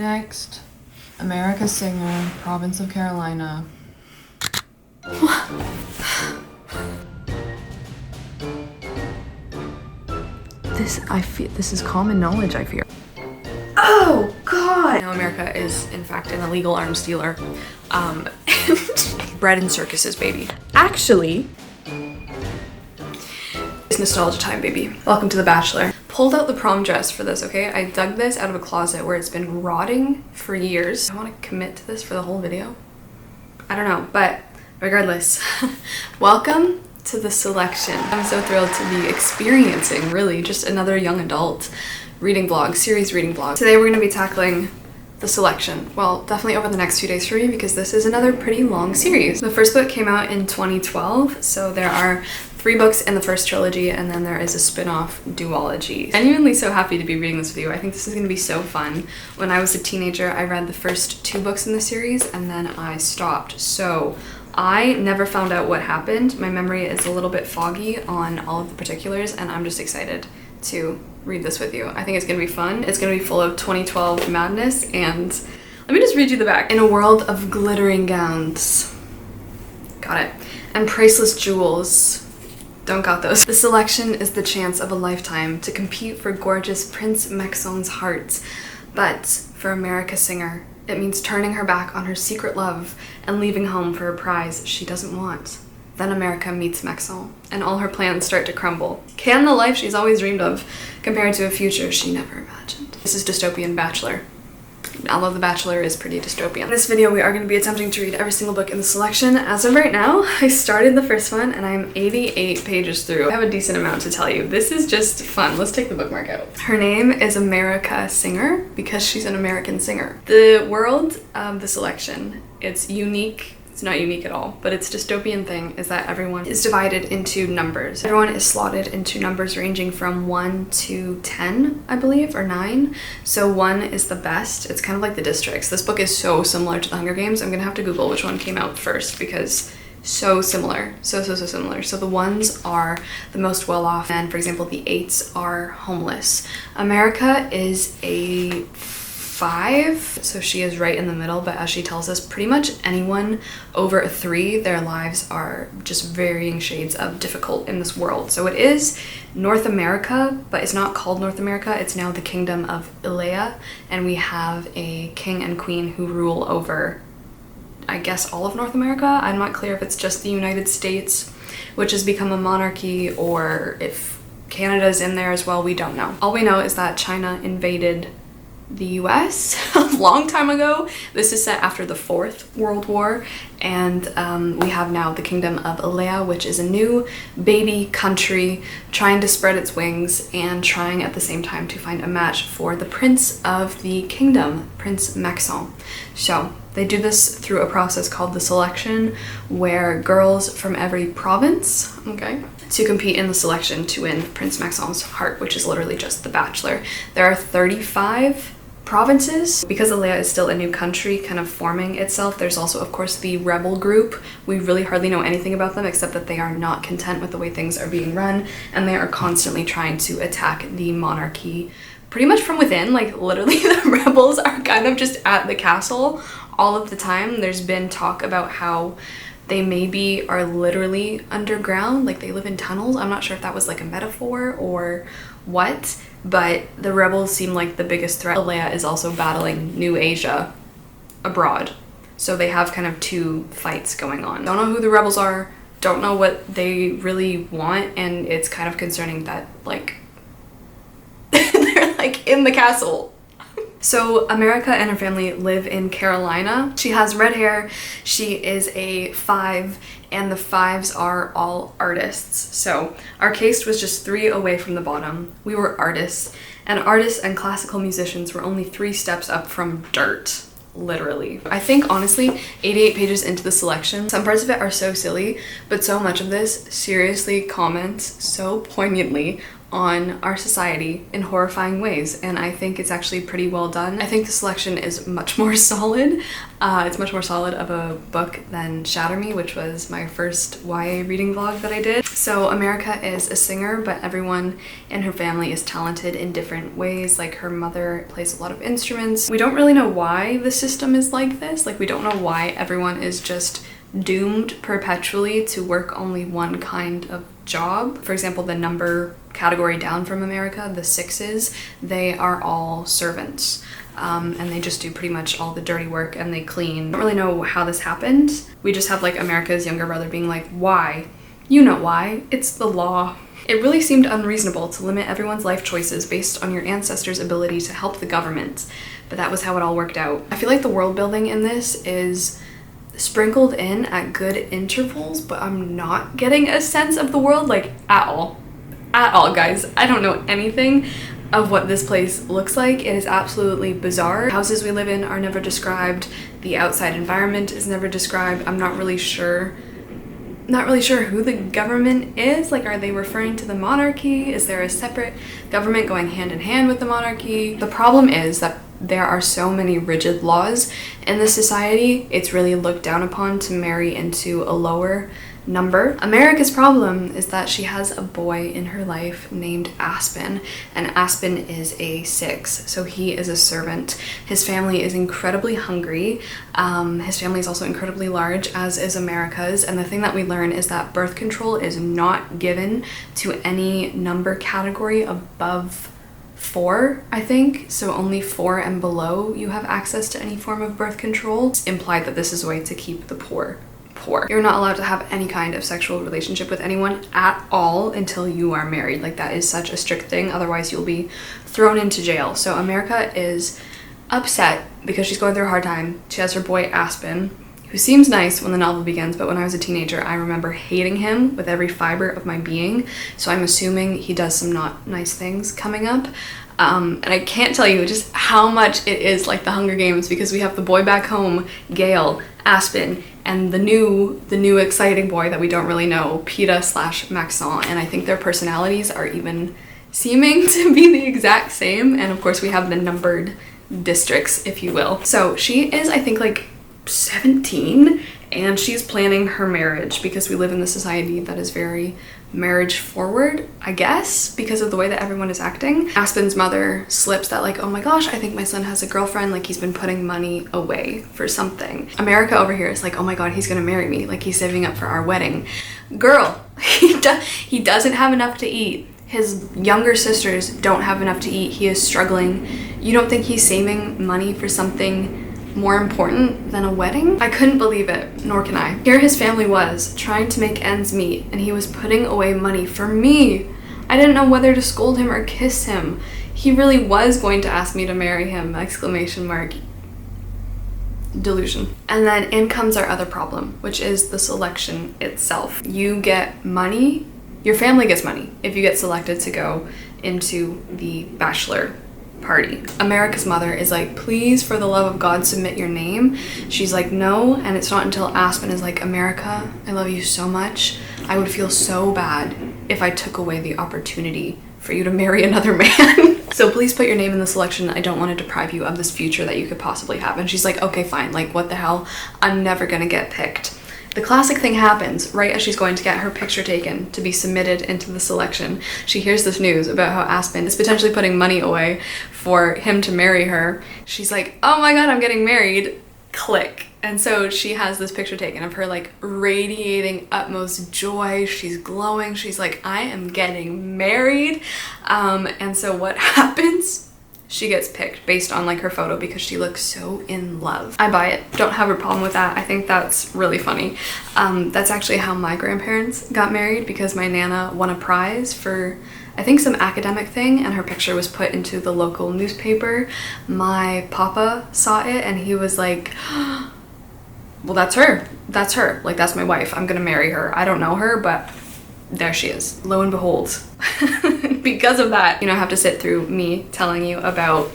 Next, America singer, province of Carolina. This is common knowledge, I fear. Oh God! Now America is in fact an illegal arms dealer. And bred in circuses, baby. Actually, it's nostalgia time, baby. Welcome to The Bachelor. Pulled out the prom dress for this, okay? I dug this out of a closet where it's been rotting for years. I want to commit to this for the whole video. I don't know, but regardless, welcome to the selection. I'm so thrilled to be experiencing, really, just another young adult reading vlog, series reading vlog. Today we're going to be tackling the selection. Well, definitely over the next few days for me because this is another pretty long series. The first book came out in 2012, so there are 3 books in the first trilogy, and then there is a spin-off duology. Genuinely so happy to be reading this with you. I think this is going to be so fun. When I was a teenager, I read the first 2 books in the series, and then I stopped. So I never found out what happened. My memory is a little bit foggy on all of the particulars, and I'm just excited to read this with you. I think it's gonna be fun. It's gonna be full of 2012 madness, and let me just read you the back. In a world of glittering gowns, got it, and priceless jewels, don't got those. The selection is the chance of a lifetime to compete for gorgeous Prince Maxon's heart, but for America Singer, it means turning her back on her secret love and leaving home for a prize she doesn't want. Then America meets Maxon, and all her plans start to crumble. Can the life she's always dreamed of compare to a future she never imagined? This is dystopian Bachelor. Although The Bachelor is pretty dystopian. In this video, we are going to be attempting to read every single book in the selection. As of right now, I started the first one, and I'm 88 pages through. I have a decent amount to tell you. This is just fun. Let's take the bookmark out. Her name is America Singer because she's an American singer. The world of the selection, it's unique. It's not unique at all, but its dystopian thing is that everyone is divided into numbers. Everyone is slotted into numbers ranging from 1 to 10, I believe, or 9. So 1 is the best. It's kind of like the districts. This book is so similar to The Hunger Games. I'm gonna have to Google which one came out first because so similar, so similar. So the 1s are the most well-off, and for example, the 8s are homeless. America is a 5, so she is right in the middle, but as she tells us, pretty much anyone over a 3, their lives are just varying shades of difficult in this world. So it is North America, but it's not called North America. It's now the Kingdom of Eadlyn, and we have a king and queen who rule over, I guess, all of North America. I'm not clear if it's just the United States, which has become a monarchy, or if Canada's in there as well. We don't know. All we know is that China invaded the US a long time ago. This is set after the 4th World War, and we have now the Kingdom of Eadlyn, which is a new baby country trying to spread its wings and trying at the same time to find a match for the Prince of the Kingdom, Prince Maxon. So they do this through a process called the selection, where girls from every province, to compete in the selection to win Prince Maxon's heart, which is literally just The Bachelor. There are 35 provinces. Because Eadlyn is still a new country kind of forming itself, there's also, of course, the rebel group. We really hardly know anything about them except that they are not content with the way things are being run, and they are constantly trying to attack the monarchy pretty much from within. Like, literally, the rebels are kind of just at the castle all of the time. There's been talk about how they maybe are literally underground, like they live in tunnels. I'm not sure if that was like a metaphor or what, but the rebels seem like the biggest threat. Eadlyn is also battling New Asia abroad, so they have kind of 2 fights going on. Don't know who the rebels are, don't know what they really want, and it's kind of concerning that, like, they're like in the castle. So America and her family live in Carolina. She has red hair, she is a 5, and the 5s are all artists. So our caste was just 3 away from the bottom. We were artists, and artists and classical musicians were only 3 steps up from dirt, literally. I think, honestly, 88 pages into the selection, some parts of it are so silly, but so much of this seriously comments so poignantly on our society in horrifying ways, and I think it's actually pretty well done. I think the selection is much more solid. It's much more solid of a book than Shatter Me, which was my first YA reading vlog that I did. So America is a singer, but everyone in her family is talented in different ways. Like her mother plays a lot of instruments. We don't really know why the system is like this. Like we don't know why everyone is just doomed perpetually to work only one kind of job. For example, the number category down from America, the sixes, they are all servants. And they just do pretty much all the dirty work and they clean. I don't really know how this happened. We just have like America's younger brother being like, why? You know why? It's the law. It really seemed unreasonable to limit everyone's life choices based on your ancestors' ability to help the government, but that was how it all worked out. I feel like the world building in this is sprinkled in at good intervals, but I'm not getting a sense of the world like at all. At all, guys. I don't know anything of what this place looks like. It is absolutely bizarre. Houses we live in are never described. The outside environment is never described. I'm not really sure who the government is. Like, are they referring to the monarchy? Is there a separate government going hand in hand with the monarchy? The problem is that there are so many rigid laws in this society. It's really looked down upon to marry into a lower number. America's problem is that she has a boy in her life named Aspen, and Aspen is a 6, so he is a servant. His family is incredibly hungry. His family is also incredibly large, as is America's, and the thing that we learn is that birth control is not given to any number category above 4, I think. So only 4 and below you have access to any form of birth control. It's implied that this is a way to keep the poor. You're not allowed to have any kind of sexual relationship with anyone at all until you are married. Like, that is such a strict thing, otherwise you'll be thrown into jail. So America is upset because she's going through a hard time. She has her boy Aspen, who seems nice when the novel begins, but when I was a teenager I remember hating him with every fiber of my being, so I'm assuming he does some not nice things coming up. And I can't tell you just how much it is like the Hunger Games, because we have the boy back home, Gale, Aspen, and the new exciting boy that we don't really know, Peta/Maxon, and I think their personalities are even seeming to be the exact same. And of course we have the numbered districts, if you will. So she is, I think, like 17, and she's planning her marriage because we live in the society that is very marriage forward, I guess, because of the way that everyone is acting. Aspen's mother slips that like, oh my gosh, I think my son has a girlfriend, like he's been putting money away for something. America over here is like, oh my god, he's gonna marry me, like he's saving up for our wedding. Girl, he doesn't have enough to eat. His younger sisters don't have enough to eat. He is struggling. You don't think he's saving money for something more important than a wedding? I couldn't believe it, nor can I. Here his family was, trying to make ends meet, and he was putting away money for me. I didn't know whether to scold him or kiss him. He really was going to ask me to marry him, exclamation mark. Delusion. And then in comes our other problem, which is the selection itself. You get money, your family gets money if you get selected to go into the bachelor party. America's mother is like, please, for the love of God, submit your name. She's like, no, and it's not until Aspen is like, America, I love you so much. I would feel so bad if I took away the opportunity for you to marry another man. So please put your name in the selection. I don't want to deprive you of this future that you could possibly have. And she's like, okay, fine, like what the hell? I'm never gonna get picked. The classic thing happens right as she's going to get her picture taken to be submitted into the selection. She hears this news about how Aspen is potentially putting money away for him to marry her. She's like, oh my god, I'm getting married. Click. And so she has this picture taken of her like radiating utmost joy. She's glowing. She's like, I am getting married. And so what happens? She gets picked based on like her photo because she looks so in love. I buy it. Don't have a problem with that. I think that's really funny. That's actually how my grandparents got married, because my Nana won a prize for, I think, some academic thing, and her picture was put into the local newspaper. My papa saw it and he was like, well, that's her. That's her. Like, that's my wife. I'm gonna marry her. I don't know her, but there she is. Lo and behold. Because of that, you know, I have to sit through me telling you about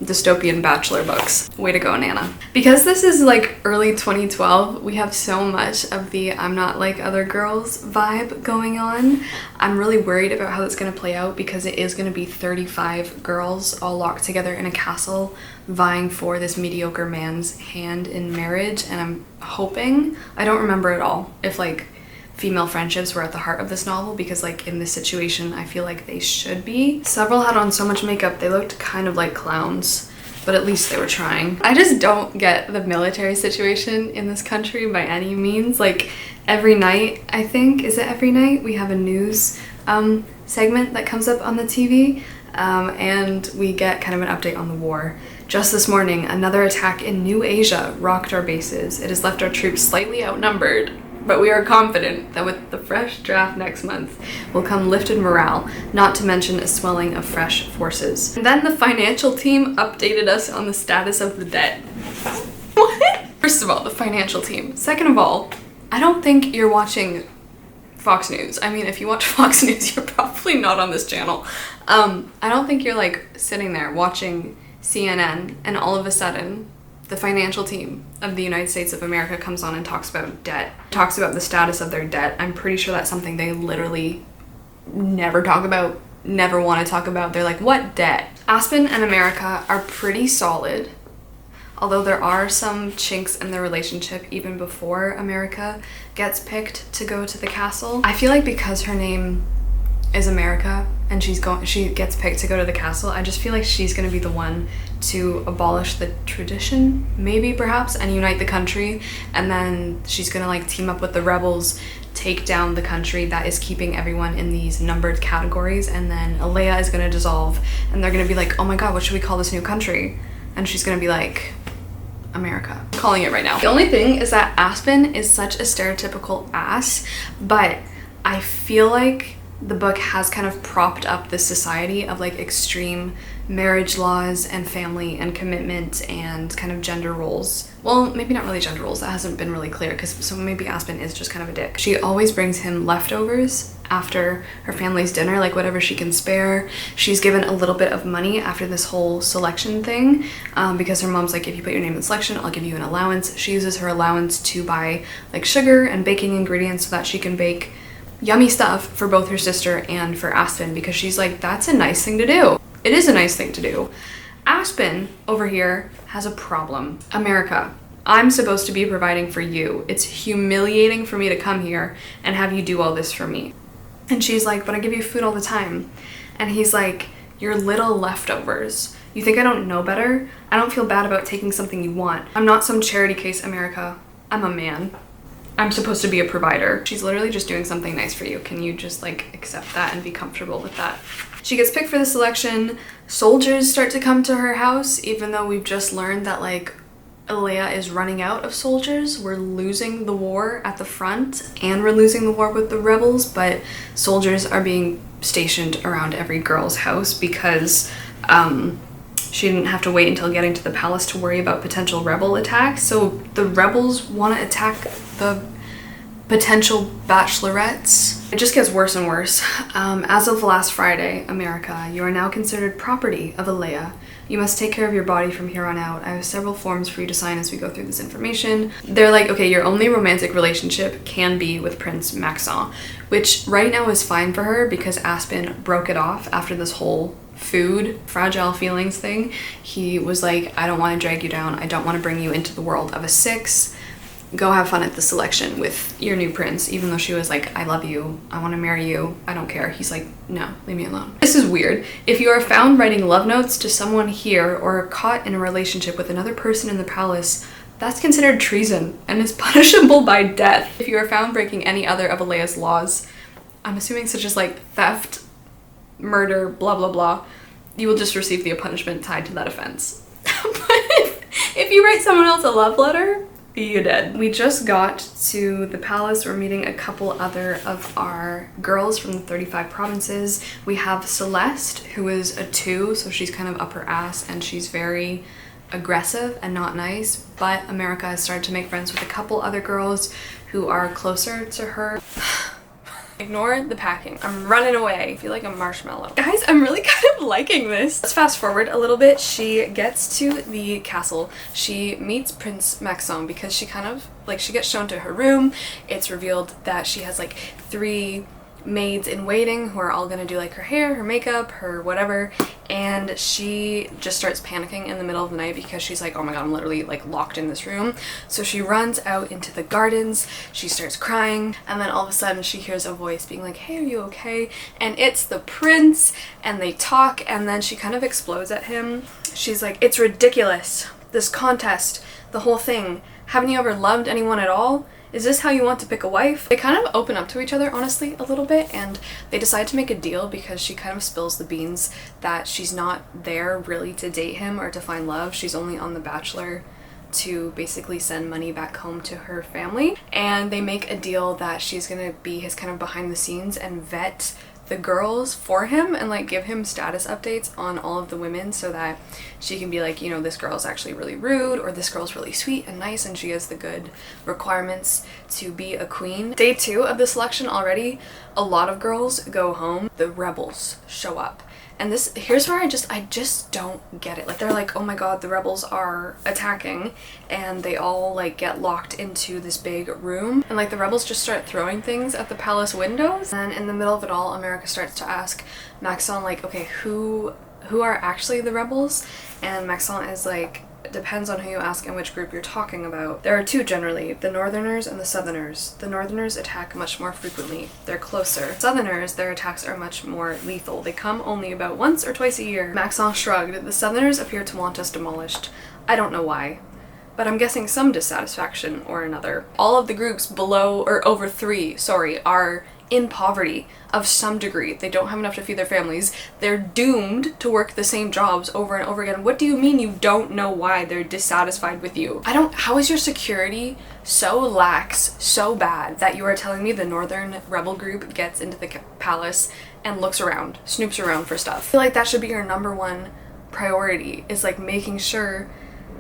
dystopian bachelor books. Way to go, Nana. Because this is like early 2012, we have so much of the I'm not like other girls vibe going on. I'm really worried about how that's going to play out because it is going to be 35 girls all locked together in a castle vying for this mediocre man's hand in marriage, and I'm hoping, I don't remember at all if like female friendships were at the heart of this novel, because like in this situation I feel like they should be. Several had on so much makeup they looked kind of like clowns, but at least they were trying. I just don't get the military situation in this country by any means. Like every night, I think, is it every night, we have a news segment that comes up on the TV, and we get kind of an update on the war. Just this morning, another attack in New Asia rocked our bases. It has left our troops slightly outnumbered, but we are confident that with the fresh draft next month will come lifted morale, not to mention a swelling of fresh forces. And then the financial team updated us on the status of the debt. What? First of all, the financial team. Second of all, I don't think you're watching Fox News. I mean, if you watch Fox News, you're probably not on this channel. I don't think you're like sitting there watching CNN and all of a sudden the financial team of the United States of America comes on and talks about debt, talks about the status of their debt. I'm pretty sure that's something they literally never talk about, never want to talk about. They're like, what debt? Aspen and America are pretty solid, although there are some chinks in the relationship even before America gets picked to go to the castle. I feel like because her name is America and she gets picked to go to the castle, I just feel like she's gonna be the one to abolish the tradition, maybe perhaps, and unite the country, and then she's gonna like team up with the rebels, take down the country that is keeping everyone in these numbered categories, and then Alea is gonna dissolve and they're gonna be like, oh my god, what should we call this new country? And she's gonna be like, America. I'm calling it right now. The only thing is that Aspen is such a stereotypical ass, but I feel like the book has kind of propped up this society of like extreme marriage laws and family and commitment and kind of gender roles. Well, maybe not really gender roles, that hasn't been really clear, because so maybe Aspen is just kind of a dick. She always brings him leftovers after her family's dinner, like whatever she can spare. She's given a little bit of money after this whole selection thing, because her mom's like, if you put your name in the selection, I'll give you an allowance. She uses her allowance to buy like sugar and baking ingredients so that she can bake yummy stuff for both her sister and for Aspen, because she's like, that's a nice thing to do. It is a nice thing to do. Aspen over here has a problem. America, I'm supposed to be providing for you. It's humiliating for me to come here and have you do all this for me. And she's like, but I give you food all the time. And he's like, you're little leftovers. You think I don't know better? I don't feel bad about taking something you want. I'm not some charity case, America. I'm a man. I'm supposed to be a provider. She's literally just doing something nice for you. Can you just like accept that and be comfortable with that? She gets picked for the selection. Soldiers start to come to her house, even though we've just learned that like Alea is running out of soldiers. We're losing the war at the front and we're losing the war with the rebels, but soldiers are being stationed around every girl's house because she didn't have to wait until getting to the palace to worry about potential rebel attacks. So the rebels want to attack the potential bachelorettes. It just gets worse and worse. As of last Friday, America, you are now considered property of Alea. You must take care of your body from here on out. I have several forms for you to sign as we go through this information. They're like, okay, your only romantic relationship can be with Prince Maxon, which right now is fine for her because Aspen broke it off after this whole food, fragile feelings thing. He was like, I don't want to drag you down. I don't want to bring you into the world of a 6. Go have fun at the selection with your new prince, even though she was like, I love you, I want to marry you, I don't care. He's like, no, leave me alone. This is weird. If you are found writing love notes to someone here or are caught in a relationship with another person in the palace, that's considered treason and is punishable by death. If you are found breaking any other of Alea's laws, I'm assuming such as like theft, murder, blah blah blah, you will just receive the punishment tied to that offense. But if you write someone else a love letter, you dead. We just got to the palace. We're meeting a couple other of our girls from the 35 provinces. We have Celeste, who is a 2, so she's kind of up her ass and she's very aggressive and not nice, but America has started to make friends with a couple other girls who are closer to her. Ignore the packing. I'm running away. I feel like a marshmallow. Guys, I'm really kind of liking this. Let's fast forward a little bit. She gets to the castle. She meets Prince Maxon because she kind of, like, she gets shown to her room. It's revealed that she has like 3 maids in waiting who are all gonna do like her hair, her makeup, her whatever, and she just starts panicking in the middle of the night because she's like, oh my god, I'm literally like locked in this room. So she runs out into the gardens, she starts crying, and then all of a sudden she hears a voice being like, hey, are you okay? And it's the prince, and they talk, and then she kind of explodes at him. She's like, it's ridiculous, this contest, the whole thing. Haven't you ever loved anyone at all? Is this how you want to pick a wife? They kind of open up to each other, honestly, a little bit, and they decide to make a deal because she kind of spills the beans that she's not there really to date him or to find love. She's only on The Bachelor to basically send money back home to her family. And they make a deal that she's gonna be his kind of behind the scenes and vet the girls for him and like give him status updates on all of the women so that she can be like, you know, this girl's actually really rude, or this girl's really sweet and nice and she has the good requirements to be a queen. Day 2 of the selection already, a lot of girls go home. The rebels show up. And this, here's where I just don't get it. Like, they're like, oh my god, the rebels are attacking, and they all like get locked into this big room, and like the rebels just start throwing things at the palace windows. And in the middle of it all, America starts to ask Maxon like, okay, who are actually the rebels? And Maxon is like, it depends on who you ask and which group you're talking about. There are 2 generally, the Northerners and the Southerners. The Northerners attack much more frequently. They're closer. Southerners, their attacks are much more lethal. They come only about once or twice a year. Maxon shrugged. The Southerners appear to want us demolished. I don't know why, but I'm guessing some dissatisfaction or another. All of the groups below, or over 3, are in poverty of some degree. They don't have enough to feed their families. They're doomed to work the same jobs over and over again. What do you mean you don't know why they're dissatisfied with you? How is your security so lax, so bad, that you are telling me the Northern rebel group gets into the palace and looks around, snoops around for stuff? I feel like that should be your #1 priority, is like making sure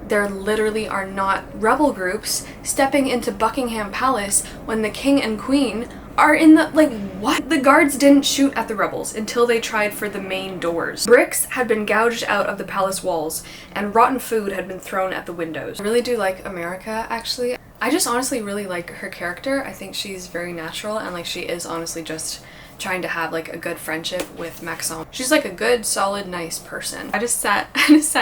there literally are not rebel groups stepping into Buckingham Palace when the king and queen are in the, like, what? The guards didn't shoot at the rebels until they tried for the main doors. Bricks had been gouged out of the palace walls, and rotten food had been thrown at the windows. I really do like America, actually. I just honestly really like her character. I think she's very natural, and like she is honestly just trying to have like a good friendship with Maxon. She's like a good, solid, nice person. I just sat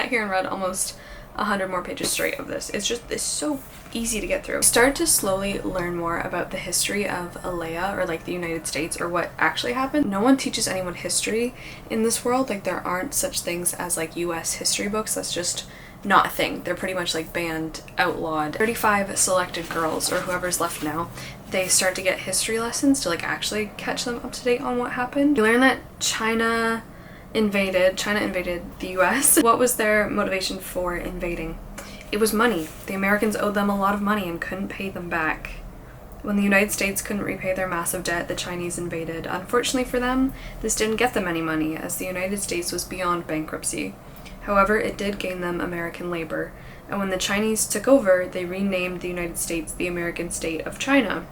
here and read almost 100 more pages straight of this. It's so easy to get through. Start to slowly learn more about the history of Alea, or like the United States, or what actually happened. No one teaches anyone history in this world. Like, there aren't such things as like US history books. That's just not a thing. They're pretty much like banned, outlawed. 35 selected girls, or whoever's left now, they start to get history lessons to like actually catch them up to date on what happened. You learn that China invaded the US. What was their motivation for invading? It was money. The Americans owed them a lot of money and couldn't pay them back. When the United States couldn't repay their massive debt, the Chinese invaded. Unfortunately for them, this didn't get them any money, as the United States was beyond bankruptcy. However, it did gain them American labor, and when the Chinese took over, they renamed the United States the American state of China.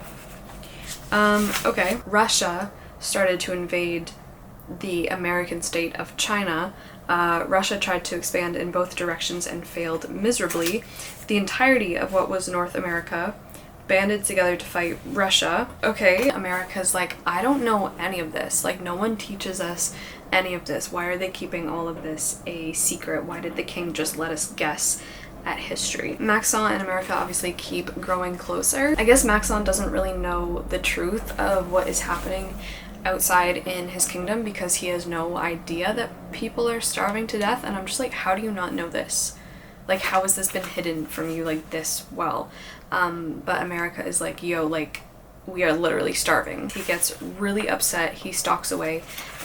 Okay. Russia started to invade the American state of China. Russia tried to expand in both directions and failed miserably. The entirety of what was North America banded together to fight Russia. Okay, America's like, I don't know any of this. Like, no one teaches us any of this. Why are they keeping all of this a secret? Why did the king just let us guess at history? Maxon and America obviously keep growing closer. I guess Maxon doesn't really know the truth of what is happening outside in his kingdom because he has no idea that people are starving to death, and I'm just like, how do you not know this? Like, how has this been hidden from you like this well? But America is like, yo, like, we are literally starving. He gets really upset, he stalks away,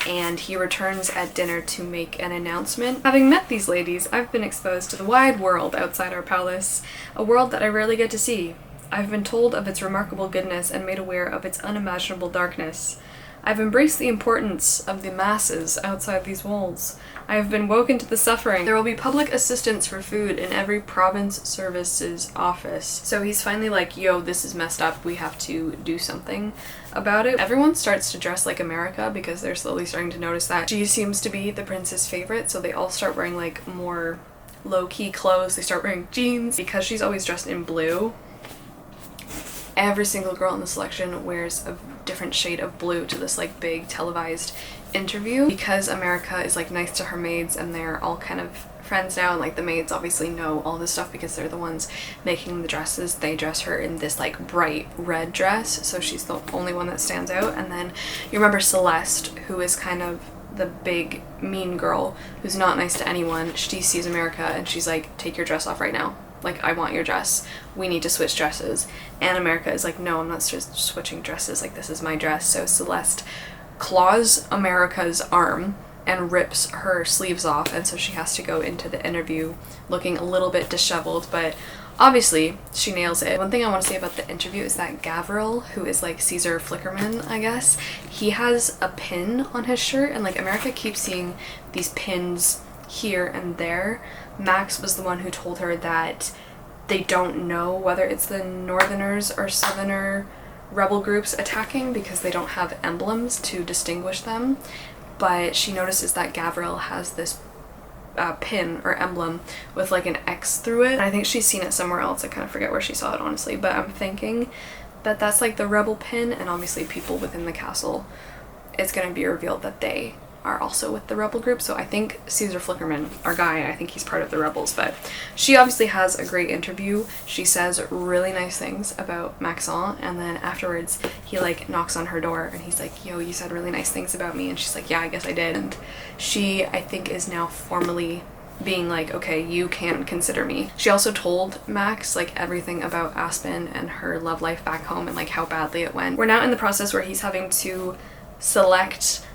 and he returns at dinner to make an announcement. Having met these ladies, I've been exposed to the wide world outside our palace, a world that I rarely get to see. I've been told of its remarkable goodness and made aware of its unimaginable darkness. I've embraced the importance of the masses outside these walls. I have been woken to the suffering. There will be public assistance for food in every province services office. So he's finally like, yo, this is messed up. We have to do something about it. Everyone starts to dress like America because they're slowly starting to notice that she seems to be the prince's favorite. So they all start wearing like more low-key clothes. They start wearing jeans because she's always dressed in blue. Every single girl in the selection wears a different shade of blue to this like big televised interview because America is like nice to her maids and they're all kind of friends now, and like the maids obviously know all this stuff because they're the ones making the dresses. They dress her in this like bright red dress, so she's the only one that stands out. And then you remember Celeste, who is kind of the big mean girl who's not nice to anyone. She sees America and she's like, take your dress off right now. Like, I want your dress. We need to switch dresses. And America is like, no, I'm not just switching dresses. Like, this is my dress. So Celeste claws America's arm and rips her sleeves off. And so she has to go into the interview looking a little bit disheveled, but obviously she nails it. One thing I want to say about the interview is that Gavril, who is like Caesar Flickerman, I guess, he has a pin on his shirt, and like America keeps seeing these pins here and there. Max was the one who told her that they don't know whether it's the Northerners or Southerner rebel groups attacking because they don't have emblems to distinguish them. But she notices that Gavril has this pin or emblem with like an X through it. And I think she's seen it somewhere else. I kind of forget where she saw it, honestly, but I'm thinking that that's like the rebel pin, and obviously people within the castle, it's going to be revealed that they are also with the rebel group. So I think Caesar Flickerman, our guy, I think he's part of the rebels. But she obviously has a great interview. She says really nice things about Maxon, and then afterwards he like knocks on her door and he's like, yo, you said really nice things about me. And she's like, yeah, I guess I did. And she, I think, is now formally being like, okay, you can consider me. She also told Max like everything about Aspen and her love life back home and like how badly it went. We're now in the process where he's having to select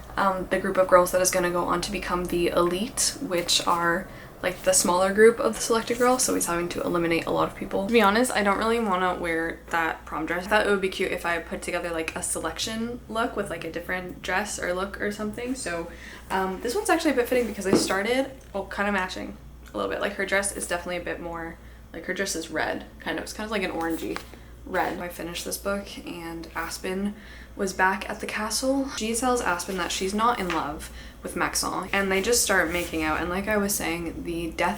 the group of girls that is going to go on to become the elite, which are like the smaller group of the selected girls, so he's having to eliminate a lot of people. To be honest, I don't really want to wear that prom dress. I thought it would be cute if I put together like a selection look with like a different dress or look or something. So this one's actually a bit fitting because I started, well, kind of matching a little bit. Like her dress is definitely a bit more, like her dress is red, kind of. It's kind of like an orangey red. I finished this book and Aspen was back at the castle. She tells Aspen that she's not in love with Maxon, and they just start making out. And like I was saying,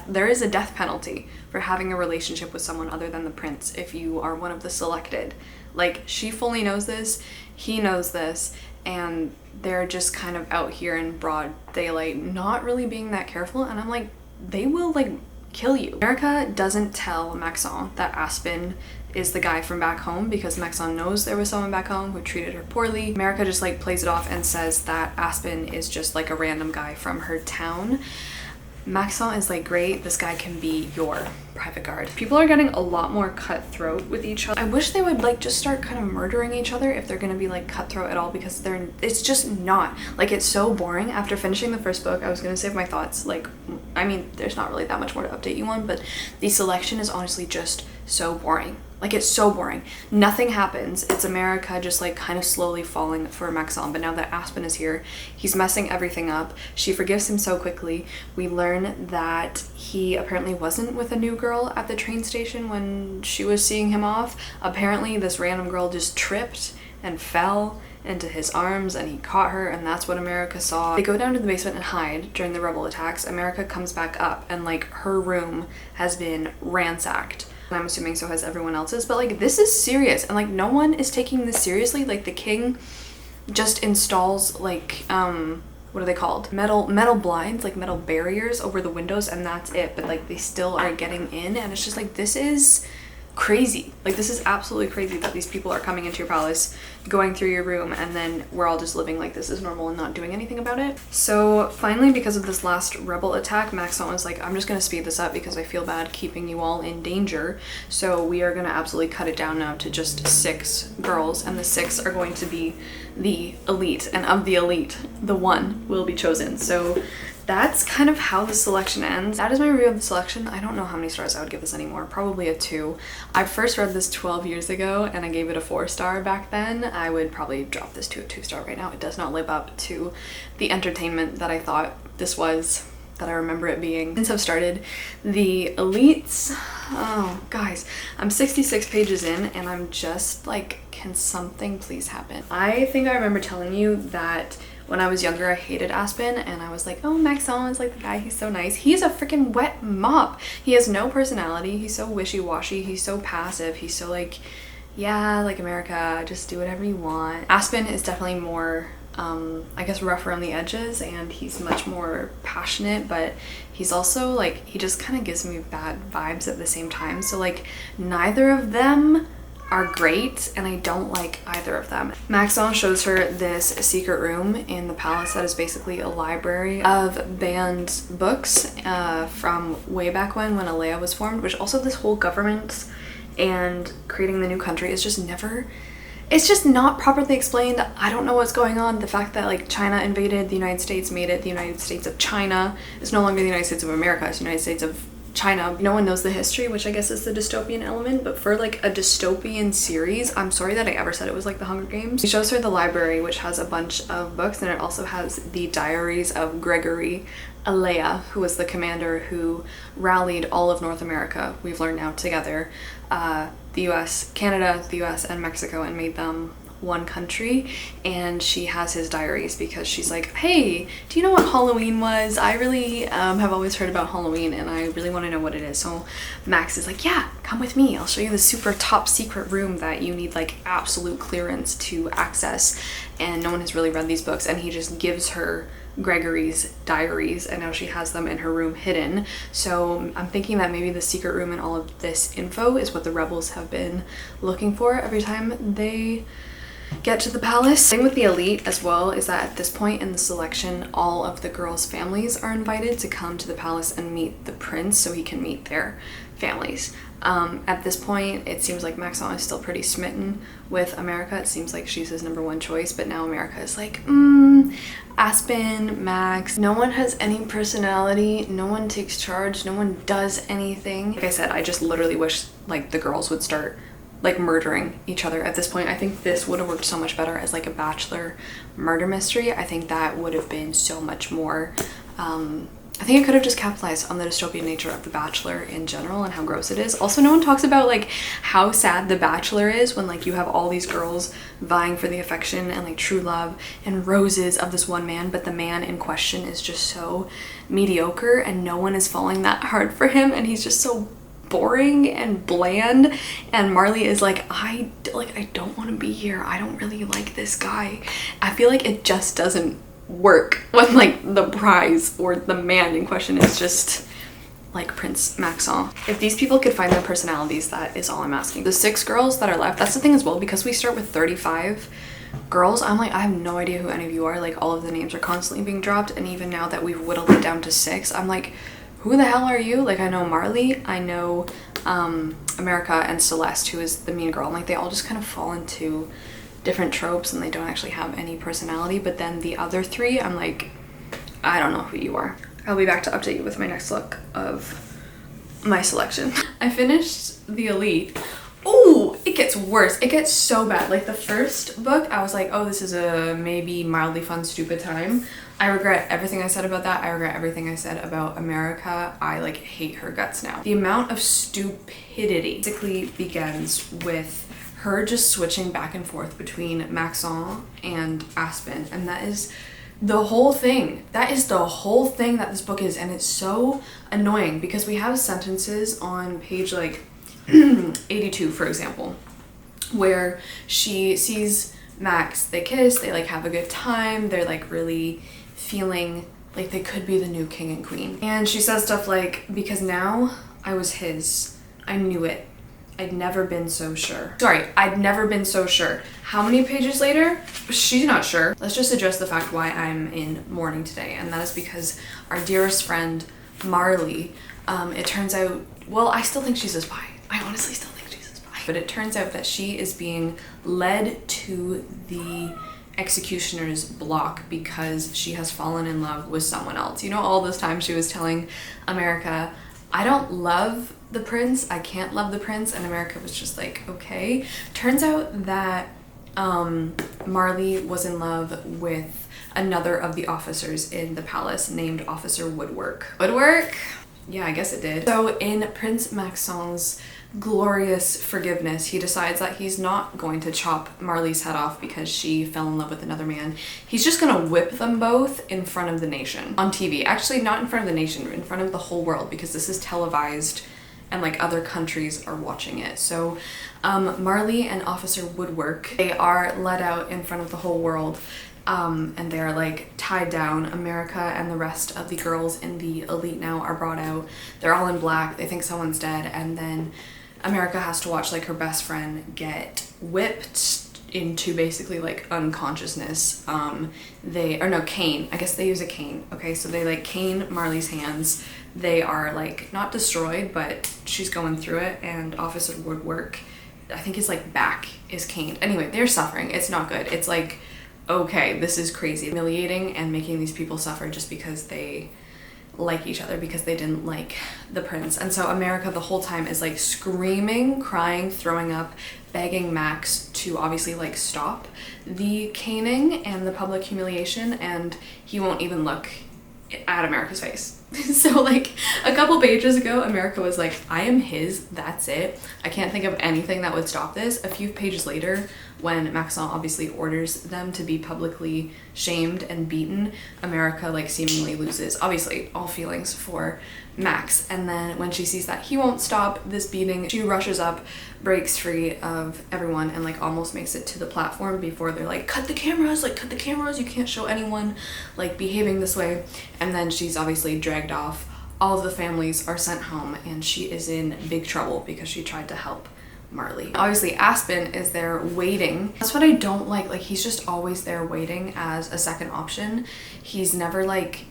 there is a death penalty for having a relationship with someone other than the prince if you are one of the selected. Like, she fully knows this, he knows this, and they're just kind of out here in broad daylight, not really being that careful. And I'm like, they will like kill you. America doesn't tell Maxon that Aspen is the guy from back home because Maxon knows there was someone back home who treated her poorly. America just like plays it off and says that Aspen is just like a random guy from her town. Maxon is like, great, this guy can be your private guard. People are getting a lot more cutthroat with each other. I wish they would like just start kind of murdering each other if they're gonna be like cutthroat at all, because it's just not. Like, it's so boring. After finishing the first book, I was gonna save my thoughts. Like, I mean, there's not really that much more to update you on, but the selection is honestly just so boring. Like, it's so boring. Nothing happens. It's America just like kind of slowly falling for Maxon. But now that Aspen is here, he's messing everything up. She forgives him so quickly. We learn that he apparently wasn't with a new girl at the train station when she was seeing him off. Apparently this random girl just tripped and fell into his arms and he caught her, and that's what America saw. They go down to the basement and hide during the rebel attacks. America comes back up and like her room has been ransacked. I'm assuming so has everyone else's, but like this is serious, and like no one is taking this seriously. Like the king just installs like what are they called, metal blinds, like metal barriers over the windows, and that's it. But like they still are getting in, and it's just like, this is crazy. Like, this is absolutely crazy that these people are coming into your palace, going through your room, and then we're all just living like this is normal and not doing anything about it. So finally, because of this last rebel attack, Maxon was like, I'm just gonna speed this up because I feel bad keeping you all in danger. So we are gonna absolutely cut it down now to just 6 girls, and the 6 are going to be the elite, and of the elite, the one will be chosen. So that's kind of how the selection ends. That is my review of the selection. I don't know how many stars I would give this anymore. Probably a 2. I first read this 12 years ago and I gave it a 4-star back then. I would probably drop this to a 2-star right now. It does not live up to the entertainment that I thought this was, that I remember it being. Since I've started the elites, oh guys, I'm 66 pages in and I'm just like, can something please happen? I think I remember telling you that when I was younger, I hated Aspen and I was like, oh, Maxon is like the guy, he's so nice. He's a freaking wet mop. He has no personality. He's so wishy-washy. He's so passive. He's so like, yeah, like America, just do whatever you want. Aspen is definitely more, I guess, rough around the edges, and he's much more passionate, but he's also like, he just kind of gives me bad vibes at the same time. So like, neither of them are great, and I don't like either of them. Maxon shows her this secret room in the palace that is basically a library of banned books from way back when Alea was formed, which also this whole government and creating the new country is just never, it's just not properly explained. I don't know what's going on. The fact that like China invaded the United States made it the United States of China. It's no longer the United States of America, it's the United States of China. No one knows the history, which I guess is the dystopian element, but for like a dystopian series, I'm sorry that I ever said it was like the Hunger Games. He shows her the library, which has a bunch of books, and it also has the diaries of Gregory Alea, who was the commander who rallied all of North America, we've learned now, together, the US, Canada, the US, and Mexico, and made them one country. And she has his diaries because she's like, hey, do you know what Halloween was? I really have always heard about Halloween and I really want to know what it is. So Max is like, yeah, come with me, I'll show you the super top secret room that you need like absolute clearance to access, and no one has really read these books. And he just gives her Gregory's diaries, and now she has them in her room hidden. So I'm thinking that maybe the secret room and all of this info is what the rebels have been looking for every time they get to the palace. Thing with the elite as well is that at this point in the selection, all of the girls' families are invited to come to the palace and meet the prince so he can meet their families. At this point, it seems like Maxon is still pretty smitten with America. It seems like she's his #1 choice, but now America is like, Aspen, Max, no one has any personality, no one takes charge, no one does anything. Like I said, I just literally wish like the girls would start like murdering each other at this point. I think this would have worked so much better as like a Bachelor murder mystery. I think that would have been so much more, I think it could have just capitalized on the dystopian nature of The Bachelor in general and how gross it is. Also, no one talks about like how sad The Bachelor is when like you have all these girls vying for the affection and like true love and roses of this one man, but the man in question is just so mediocre and no one is falling that hard for him, and he's just so boring and bland. And Marley is like, I don't want to be here, I don't really like this guy. I feel like it just doesn't work when like the prize or the man in question is just like Prince Maxon. If these people could find their personalities, that is all I'm asking. The 6 girls that are left, that's the thing as well, because we start with 35 girls, I'm like, I have no idea who any of you are. Like all of the names are constantly being dropped, and even now that we've whittled it down to 6, I'm like, who the hell are you? Like I know Marley, I know America, and Celeste, who is the mean girl. And like they all just kind of fall into different tropes and they don't actually have any personality. But then the other 3, I'm like, I don't know who you are. I'll be back to update you with my next look of my selection. I finished the elite. Oh, it gets worse. It gets so bad. Like the first book, I was like, oh, this is a maybe mildly fun, stupid time. I regret everything I said about that. I regret everything I said about America. I like hate her guts now. The amount of stupidity basically begins with her just switching back and forth between Maxon and Aspen, and that is the whole thing. That is the whole thing that this book is, and it's so annoying because we have sentences on page like 82, for example, where she sees Max, they kiss, they like have a good time, they're like really feeling like they could be the new king and queen. And she says stuff like, because now I was his, I knew it, I'd never been so sure. Sorry, I'd never been so sure. How many pages later? She's not sure. Let's just address the fact why I'm in mourning today, and that is because our dearest friend, Marley, it turns out, well, I still think she's a spy. I honestly still think she's a spy. But it turns out that she is being led to the executioner's block because she has fallen in love with someone else. You know, all this time she was telling America, I don't love the prince, I can't love the prince, and America was just like, okay. Turns out that Marley was in love with another of the officers in the palace named Officer Woodwork. Woodwork? Yeah, I guess it did. So in Prince Maxon's glorious forgiveness, he decides that he's not going to chop Marley's head off because she fell in love with another man. He's just gonna whip them both in front of the nation on TV. Actually, not in front of the nation, in front of the whole world, because this is televised and like other countries are watching it. So Marley and Officer Woodwork, they are led out in front of the whole world. And they are like tied down. America and the rest of the girls in the elite now are brought out. They're all in black. They think someone's dead, and then America has to watch like her best friend get whipped into basically like unconsciousness. Cane. I guess they use a cane. Okay, so they like cane Marley's hands. They are like not destroyed, but she's going through it, and Officer Woodwork, I think his like back is caned. Anyway, they're suffering. It's not good. It's like, okay, this is crazy. Humiliating and making these people suffer just because they like each other, because they didn't like the prince. And so America the whole time is like screaming, crying, throwing up, begging Max to obviously like stop the caning and the public humiliation, and he won't even look at America's face. So like a couple pages ago, America was like, I am his, that's it. I can't think of anything that would stop this. A few pages later, when Maxon obviously orders them to be publicly shamed and beaten, America like seemingly loses obviously all feelings for Max. And then when she sees that he won't stop this beating, she rushes up, breaks free of everyone, and like almost makes it to the platform before they're like, cut the cameras, you can't show anyone like behaving this way. And then she's obviously dragged off. All of the families are sent home, and she is in big trouble because she tried to help Marley. Obviously Aspen is there waiting. That's what I don't like he's just always there waiting as a second option. He's never like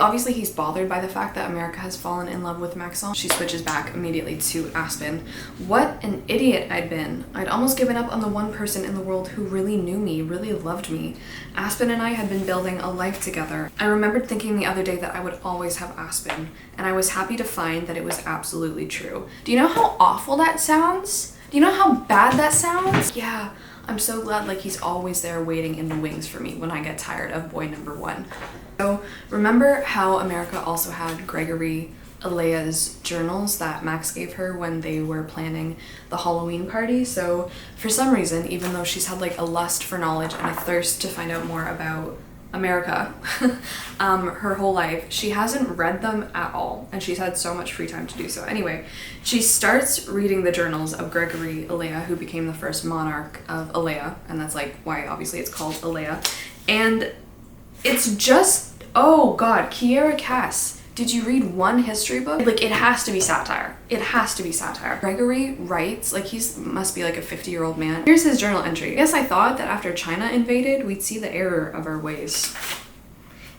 obviously he's bothered by the fact that America has fallen in love with Maxon. She switches back immediately to Aspen. What an idiot I'd been. I'd almost given up on the one person in the world who really knew me, really loved me. Aspen and I had been building a life together. I remembered thinking the other day that I would always have Aspen, and I was happy to find that it was absolutely true. Do you know how awful that sounds? Do you know how bad that sounds? Yeah, I'm so glad he's always there waiting in the wings for me when I get tired of boy number one. So remember how America also had Gregory Alea's journals that Max gave her when they were planning the Halloween party? So for some reason, even though she's had a lust for knowledge and a thirst to find out more about America her whole life, she hasn't read them at all, and she's had so much free time to do so. Anyway, she starts reading the journals of Gregory Alea, who became the first monarch of Alea, and that's why obviously it's called Alea. And it's just, oh god, Kiera Cass, did you read one history book? It has to be satire. It has to be satire. Gregory writes, he must be a 50-year-old man. Here's his journal entry. I guess I thought that after China invaded, we'd see the error of our ways.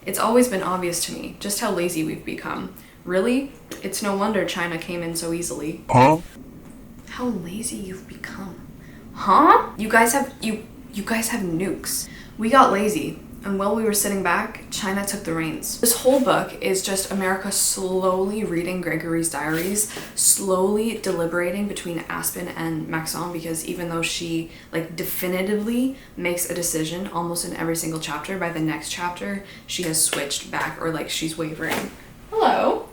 It's always been obvious to me just how lazy we've become. Really? It's no wonder China came in so easily. Huh? How lazy you've become. Huh? You guys have nukes. We got lazy. And while we were sitting back, China took the reins. This whole book is just America slowly reading Gregory's diaries, slowly deliberating between Aspen and Maxon, because even though she definitively makes a decision almost in every single chapter, by the next chapter she has switched back, or she's wavering. Hello.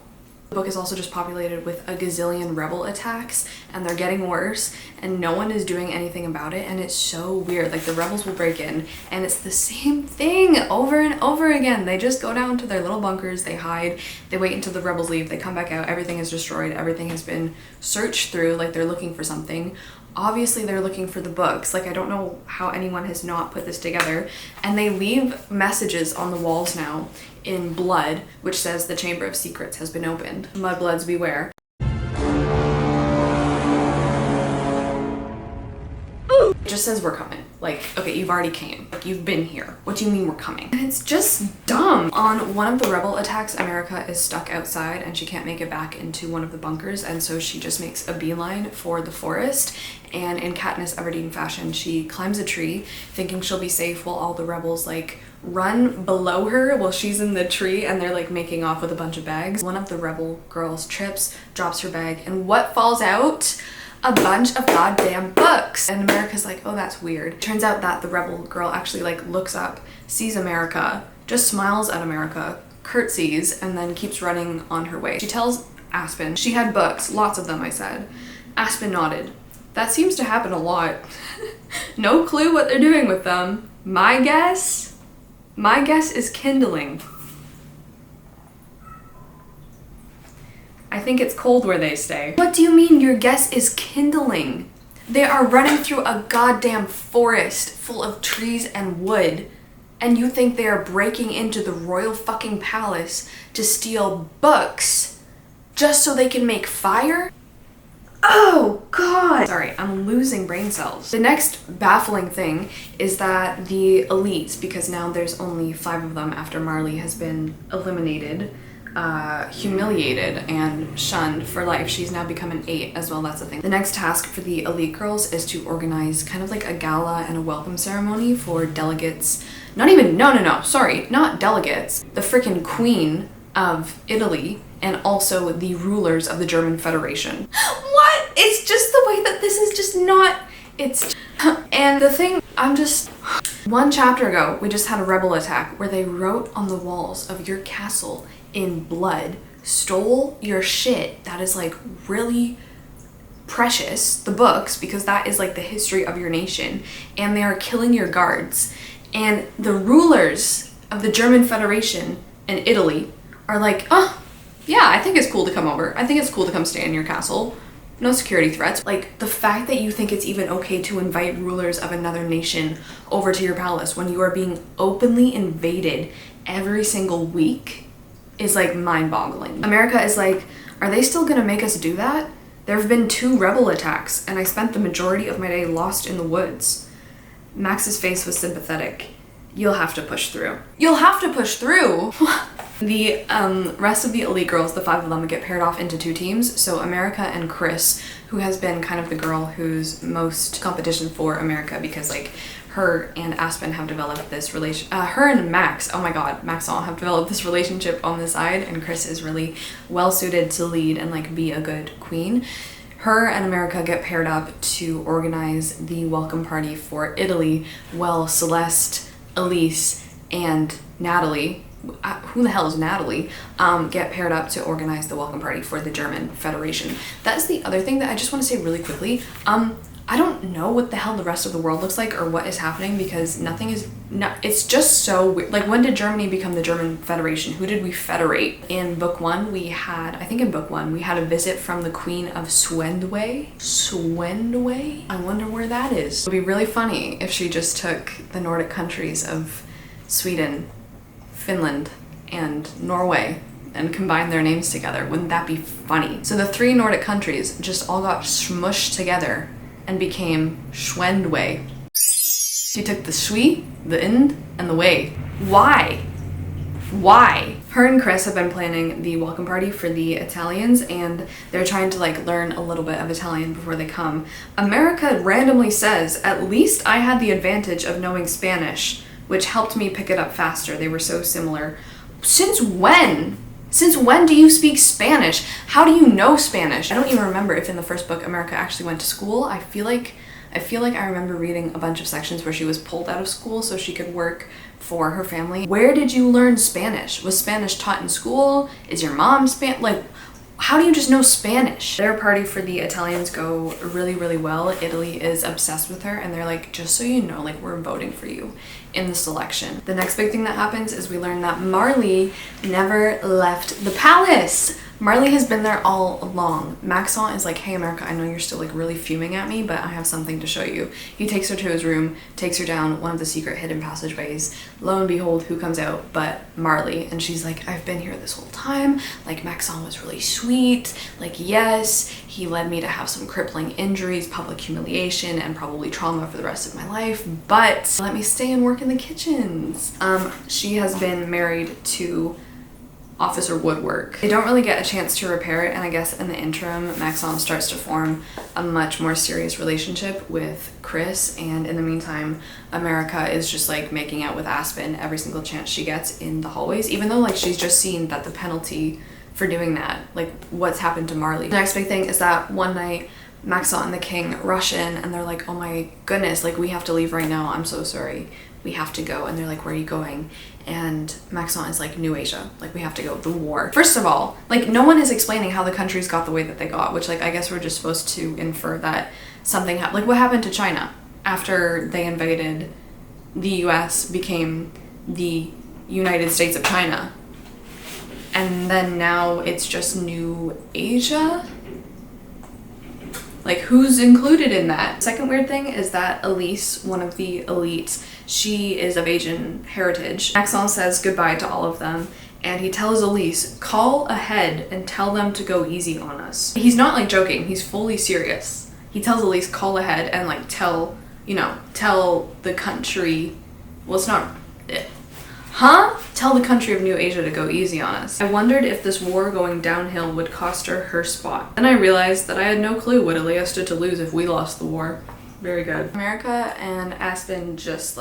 The book is also just populated with a gazillion rebel attacks, and they're getting worse, and no one is doing anything about it, and it's so weird. The rebels will break in, and it's the same thing over and over again. They just go down to their little bunkers, they hide, they wait until the rebels leave, they come back out, everything is destroyed, everything has been searched through, they're looking for something. Obviously they're looking for the books. I don't know how anyone has not put this together. And they leave messages on the walls now in blood, which says the Chamber of Secrets has been opened. Mudbloods beware. just says we're coming. Like, okay, you've already came. Like, you've been here. What do you mean we're coming? And it's just dumb. On one of the rebel attacks, America is stuck outside and she can't make it back into one of the bunkers, and so she just makes a beeline for the forest. And in Katniss Everdeen fashion, she climbs a tree thinking she'll be safe while all the rebels like run below her while she's in the tree and they're like making off with a bunch of bags. One of the rebel girls trips, drops her bag, and what falls out? A bunch of goddamn books. And America's like, oh, that's weird. Turns out that the rebel girl actually like looks up, sees America, just smiles at America, curtsies, and then keeps running on her way. She tells Aspen she had books, lots of them, I said. Aspen nodded. That seems to happen a lot. No clue what they're doing with them. My guess is kindling. I think it's cold where they stay. What do you mean your guess is kindling? They are running through a goddamn forest full of trees and wood, and you think they are breaking into the royal fucking palace to steal books just so they can make fire? Oh god! Sorry, I'm losing brain cells. The next baffling thing is that the elites, because now there's only 5 of them after Marley has been eliminated, humiliated and shunned for life. She's now become an 8 as well, that's the thing. The next task for the elite girls is to organize kind of like a gala and a welcome ceremony for delegates. Not delegates. The freaking queen of Italy and also the rulers of the German Federation. What? It's just the way that this is just not, it's, and the thing, one chapter ago, we just had a rebel attack where they wrote on the walls of your castle in blood, stole your shit that is like really precious, the books, because that is like the history of your nation, and they are killing your guards. And the rulers of the German Federation and Italy are like, oh, yeah, I think it's cool to come over. I think it's cool to come stay in your castle. No security threats. Like, the fact that you think it's even okay to invite rulers of another nation over to your palace when you are being openly invaded every single week is like mind-boggling. America is like, are they still gonna make us do that? There have been 2 rebel attacks and I spent the majority of my day lost in the woods. Max's face was sympathetic. You'll have to push through. You'll have to push through? The rest of the elite girls, the 5 of them, get paired off into 2 teams. So America and Chris, who has been kind of the girl who's most competition for America because like her and Aspen have developed this her and Max, oh my god, Max all have developed this relationship on the side, and Chris is really well suited to lead and like be a good queen. Her and America get paired up to organize the welcome party for Italy, while Celeste, Elise, and Natalie, who the hell is Natalie, get paired up to organize the welcome party for the German Federation. That's the other thing that I just want to say really quickly. I don't know what the hell the rest of the world looks like or what is happening, because it's just so weird. Like, when did Germany become the German Federation? Who did we federate? In book 1, we had a visit from the Queen of Swendway. Swendway? I wonder where that is. It would be really funny if she just took the Nordic countries of Sweden, Finland, and Norway and combined their names together. Wouldn't that be funny? So the 3 Nordic countries just all got smushed together and became Schwendway. She took the Schwie, the Ind, and the Way. Why? Why? Her and Chris have been planning the welcome party for the Italians, and they're trying to like learn a little bit of Italian before they come. America randomly says, at least I had the advantage of knowing Spanish, which helped me pick it up faster. They were so similar. Since when? Since when do you speak Spanish? How do you know Spanish? I don't even remember if in the first book America actually went to school. I feel like I remember reading a bunch of sections where she was pulled out of school so she could work for her family. Where did you learn Spanish? Was Spanish taught in school? Is your mom like, how do you just know Spanish? Their party for the Italians go really, really well. Italy is obsessed with her, and they're like, just so you know, like, we're voting for you in the selection. The next big thing that happens is we learn that Marley never left the palace. Marley has been there all along. Maxon is like, hey America, I know you're still like really fuming at me, but I have something to show you. He takes her to his room, takes her down one of the secret hidden passageways. Lo and behold, who comes out but Marley? And she's like, I've been here this whole time. Like, Maxon was really sweet. Like, yes, he led me to have some crippling injuries, public humiliation, and probably trauma for the rest of my life, but let me stay and work in the kitchens. She has been married to Officer Woodwork. They don't really get a chance to repair it, and I guess in the interim, Maxon starts to form a much more serious relationship with Chris, and in the meantime, America is just like making out with Aspen every single chance she gets in the hallways, even though like she's just seen that the penalty for doing that, like what's happened to Marley. The next big thing is that one night, Maxon and the king rush in and they're like, oh my goodness, like we have to leave right now, I'm so sorry, we have to go. And they're like, where are you going? And Maxon is like, New Asia, like we have to go, the war. First of all, like no one is explaining how the countries got the way that they got, which like I guess we're just supposed to infer that something happened. Like what happened to China after they invaded the US, became the United States of China, and then now it's just New Asia? Like who's included in that? Second weird thing is that Elise, one of the elites, she is of Asian heritage. Maxon says goodbye to all of them, and he tells Elise, call ahead and tell them to go easy on us. He's not like joking, he's fully serious. He tells Elise, call ahead and like tell the country, well it's not, tell the country of New Asia to go easy on us. I wondered if this war going downhill would cost her her spot. Then I realized that I had no clue what Aaliyah stood to lose if we lost the war. Very good. America and Aspen just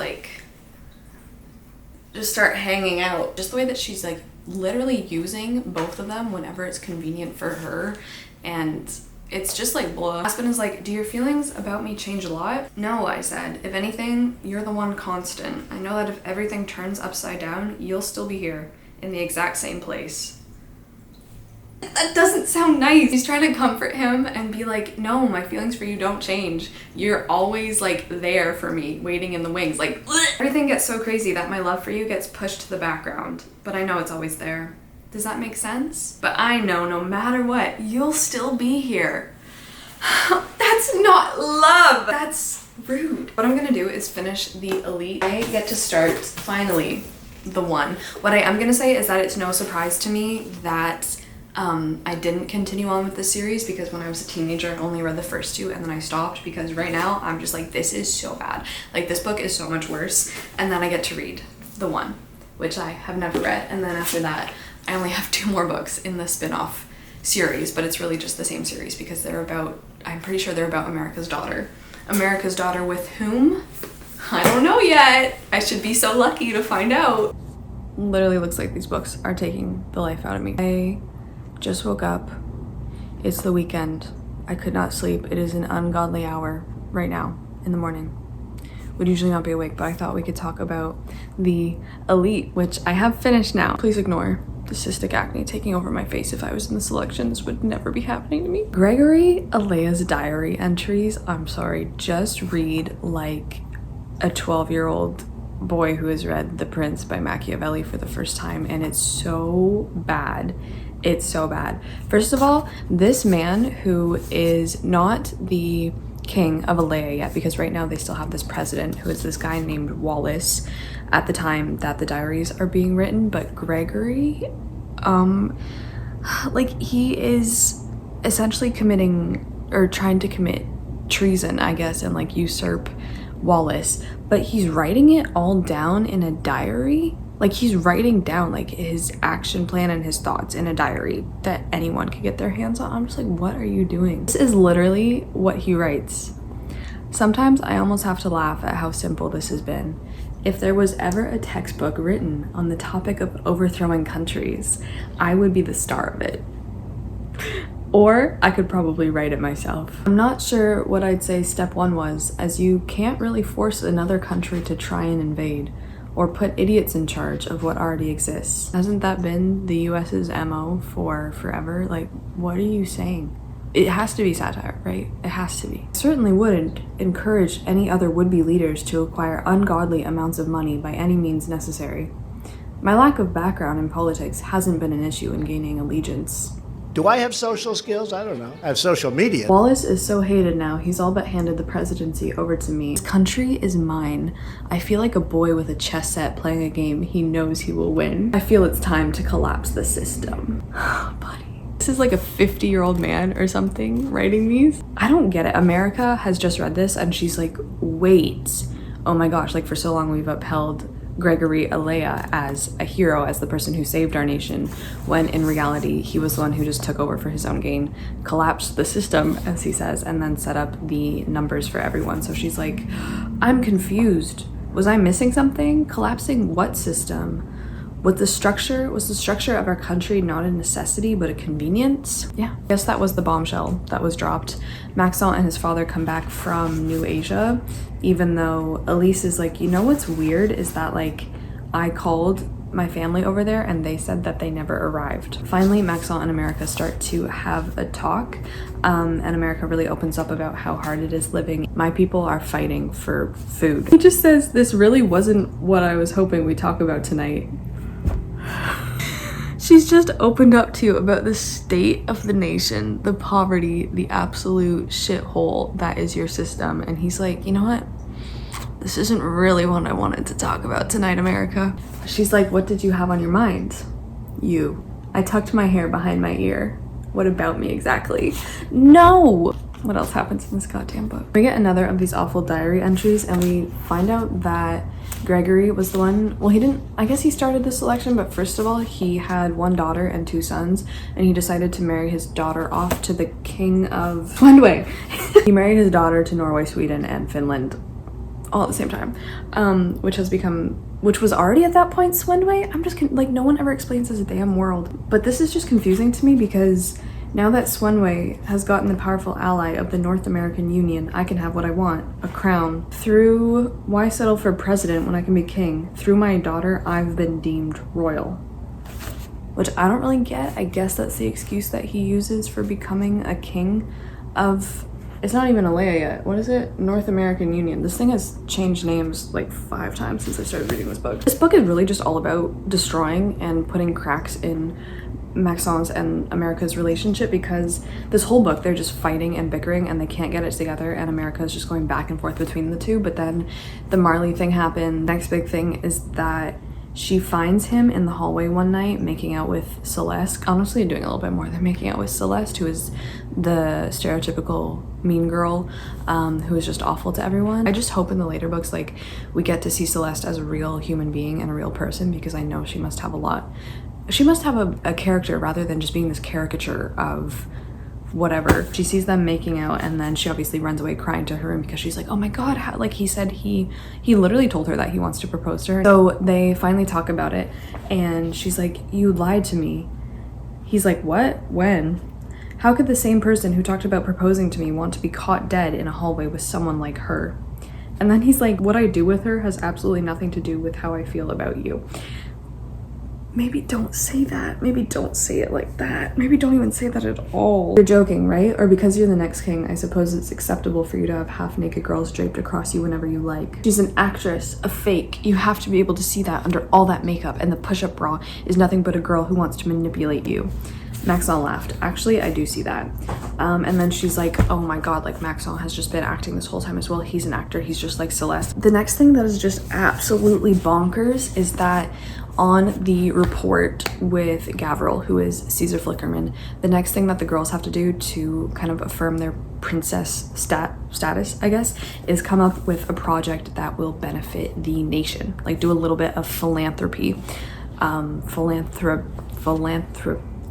start hanging out. Just the way that she's like literally using both of them whenever it's convenient for her, and it's just like blah. Aspen is like, do your feelings about me change a lot? No, I said. If anything, you're the one constant. I know that if everything turns upside down, you'll still be here in the exact same place. That doesn't sound nice. She's trying to comfort him and be like, no, my feelings for you don't change. You're always like there for me, waiting in the wings. Like, everything gets so crazy that my love for you gets pushed to the background, but I know it's always there. Does that make sense? But I know no matter what, you'll still be here. That's not love. That's rude. What I'm gonna do is finish the elite. I get to start, finally, the one. What I am gonna say is that it's no surprise to me that I didn't continue on with this series, because when I was a teenager I only read the first two and then I stopped, because right now I'm just like, this is so bad. Like this book is so much worse. And then I get to read the one, which I have never read, and then after that I only have 2 more books in the spin-off series, but it's really just the same series because they're about, I'm pretty sure they're about America's daughter. America's daughter with whom? I don't know yet. I should be so lucky to find out. Literally looks like these books are taking the life out of me. I just woke up. It's the weekend. I could not sleep. It is an ungodly hour right now in the morning. Would usually not be awake, but I thought we could talk about the elite, which I have finished now. Please ignore the cystic acne taking over my face. If I was in the selection, this would never be happening to me. Gregory Alea's diary entries, I'm sorry, just read like a 12-year-old boy who has read The Prince by Machiavelli for the first time, and it's so bad. It's so bad. First of all, this man, who is not the king of Alea yet, because right now they still have this president who is this guy named Wallace at the time that the diaries are being written, but Gregory, like he is essentially committing, or trying to commit treason, I guess, and like usurp Wallace, but he's writing it all down in a diary. Like he's writing down like his action plan and his thoughts in a diary that anyone could get their hands on. I'm just like, what are you doing? This is literally what he writes. Sometimes I almost have to laugh at how simple this has been. If there was ever a textbook written on the topic of overthrowing countries, I would be the star of it. Or I could probably write it myself. I'm not sure what I'd say step 1 was, as you can't really force another country to try and invade, or put idiots in charge of what already exists. Hasn't that been the US's MO for forever? Like, what are you saying? It has to be satire, right? It has to be. I certainly wouldn't encourage any other would-be leaders to acquire ungodly amounts of money by any means necessary. My lack of background in politics hasn't been an issue in gaining allegiance. Do I have social skills? I don't know. I have social media. Wallace is so hated now, he's all but handed the presidency over to me. This country is mine. I feel like a boy with a chess set playing a game he knows he will win. I feel it's time to collapse the system. Buddy. This is like a 50-year-old man or something writing these. I don't get it. America has just read this and she's like, wait, oh my gosh, like for so long we've upheld Gregory Alea as a hero, as the person who saved our nation, when in reality he was the one who just took over for his own gain, collapsed the system, as he says, and then set up the numbers for everyone. So she's like, I'm confused. Was I missing something? Collapsing what system? Was the structure of our country not a necessity but a convenience? Yeah, I guess that was the bombshell that was dropped. Maxwell and his father come back from New Asia, even though Elise is like, you know what's weird is that like I called my family over there and they said that they never arrived. Finally, Maxwell and America start to have a talk, and America really opens up about how hard it is living. My people are fighting for food. He just says, this really wasn't what I was hoping we'd talk about tonight. She's just opened up to you about the state of the nation, the poverty, the absolute shithole that is your system. And he's like, you know what? This isn't really what I wanted to talk about tonight, America. She's like, what did you have on your mind? You. I tucked my hair behind my ear. What about me exactly? No! What else happens in this goddamn book? We get another of these awful diary entries and we find out that Gregory was the one, well, I guess he started the selection, but first of all, he had one daughter and 2 sons, and he decided to marry his daughter off to the king of Swindway. He married his daughter to Norway, Sweden, and Finland all at the same time, which was already at that point Swindway. I'm just like, no one ever explains this damn world. But this is just confusing to me because now that Swindway has gotten the powerful ally of the North American Union, I can have what I want, a crown. Why settle for president when I can be king? Through my daughter, I've been deemed royal. Which I don't really get. I guess that's the excuse that he uses for becoming a king of, it's not even Alea yet. What is it? North American Union. This thing has changed names like 5 times since I started reading this book. This book is really just all about destroying and putting cracks in Maxon's and America's relationship, because this whole book they're just fighting and bickering and they can't get it together, and America is just going back and forth between the two. But then the Marley thing happened. Next big thing is that she finds him in the hallway one night making out with Celeste. Honestly, doing a little bit more than making out with Celeste, who is the stereotypical mean girl, who is just awful to everyone. I just hope in the later books like we get to see Celeste as a real human being and a real person, because I know she must have a character rather than just being this caricature of whatever. She sees them making out and then she obviously runs away crying to her room because she's like, oh my god, like he said he literally told her that he wants to propose to her. So they finally talk about it and she's like, you lied to me. He's like, what? When? How could the same person who talked about proposing to me want to be caught dead in a hallway with someone like her? And then he's like, what I do with her has absolutely nothing to do with how I feel about you. Maybe don't say that. Maybe don't say it like that. Maybe don't even say that at all. You're joking, right? Or because you're the next king, I suppose it's acceptable for you to have half-naked girls draped across you whenever you like. She's an actress, a fake. You have to be able to see that under all that makeup, and the push-up bra is nothing but a girl who wants to manipulate you. Maxon laughed. Actually, I do see that. And then she's like, oh my god, like Maxon has just been acting this whole time as well. He's an actor. He's just like Celeste. The next thing that is just absolutely bonkers is that on the report with Gavril, who is Caesar Flickerman, the next thing that the girls have to do to kind of affirm their princess status, I guess, is come up with a project that will benefit the nation. Like do a little bit of philanthropy.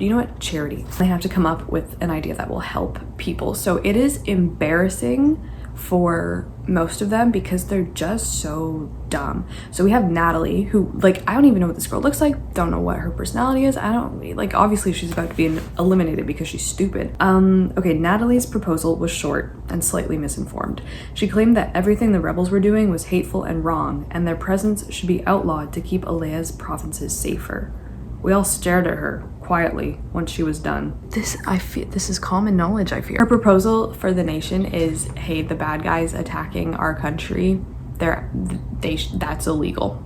You know what? Charity. They have to come up with an idea that will help people. So it is embarrassing for most of them because they're just so dumb. So we have Natalie, who, like, I don't even know what this girl looks like, don't know what her personality is. I don't, like, obviously she's about to be eliminated because she's stupid. Okay, Natalie's proposal was short and slightly misinformed. She claimed that everything the rebels were doing was hateful and wrong, and their presence should be outlawed to keep Alea's provinces safer. We all stared at her quietly once she was done. This is common knowledge, I fear. Her proposal for the nation is, hey, the bad guys attacking our country, that's illegal.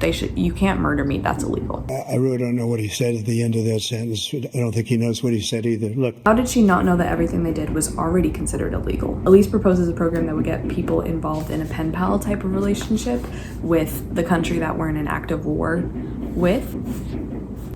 you can't murder me. That's illegal. I really don't know what he said at the end of that sentence. I don't think he knows what he said either. Look. How did she not know that everything they did was already considered illegal? Elise proposes a program that would get people involved in a pen pal type of relationship with the country that we're in an active war with.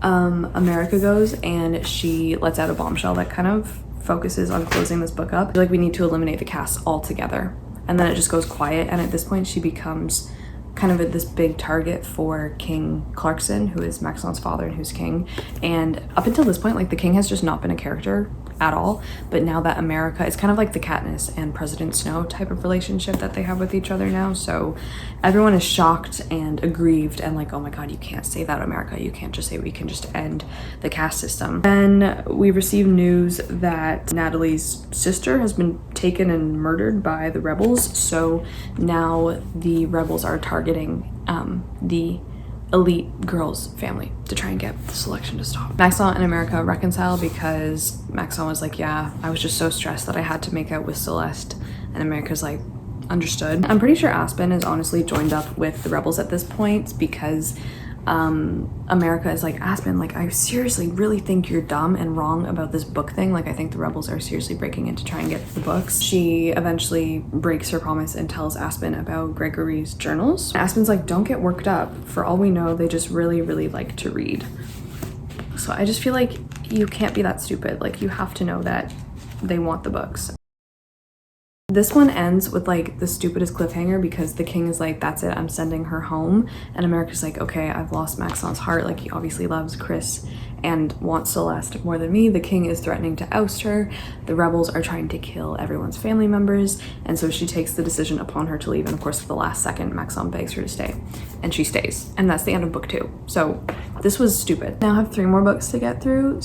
America goes and she lets out a bombshell that kind of focuses on closing this book up. Like, we need to eliminate the cast altogether. And then it just goes quiet, and at this point she becomes kind of this big target for King Clarkson, who is Maxon's father and who's king. And up until this point, like, the king has just not been a character at all, but now that America, it's kind of like the Katniss and President Snow type of relationship that they have with each other now. So everyone is shocked and aggrieved and like, oh my god, you can't say that, America. You can't just say we can just end the caste system. Then we receive news that Natalie's sister has been taken and murdered by the rebels. So now the rebels are targeting the elite girls family to try and get the selection to stop. Maxon and America reconcile because Maxon was like, yeah, I was just so stressed that I had to make out with Celeste, and America's like, understood. I'm pretty sure Aspen is honestly joined up with the rebels at this point because America is like, Aspen, like, I seriously really think you're dumb and wrong about this book thing. Like, I think the rebels are seriously breaking in to try and get the books. She eventually breaks her promise and tells Aspen about Gregory's journals. Aspen's like, don't get worked up. For all we know, they just really, really like to read. So I just feel like you can't be that stupid. Like, you have to know that they want the books. This one ends with like the stupidest cliffhanger because the king is like, that's it, I'm sending her home. And America's like, okay, I've lost Maxon's heart. Like, he obviously loves Chris and wants Celeste more than me. The king is threatening to oust her. The rebels are trying to kill everyone's family members. And so she takes the decision upon her to leave. And of course, at the last second, Maxon begs her to stay. And she stays. And that's the end of book 2. So this was stupid. Now I have 3 more books to get through.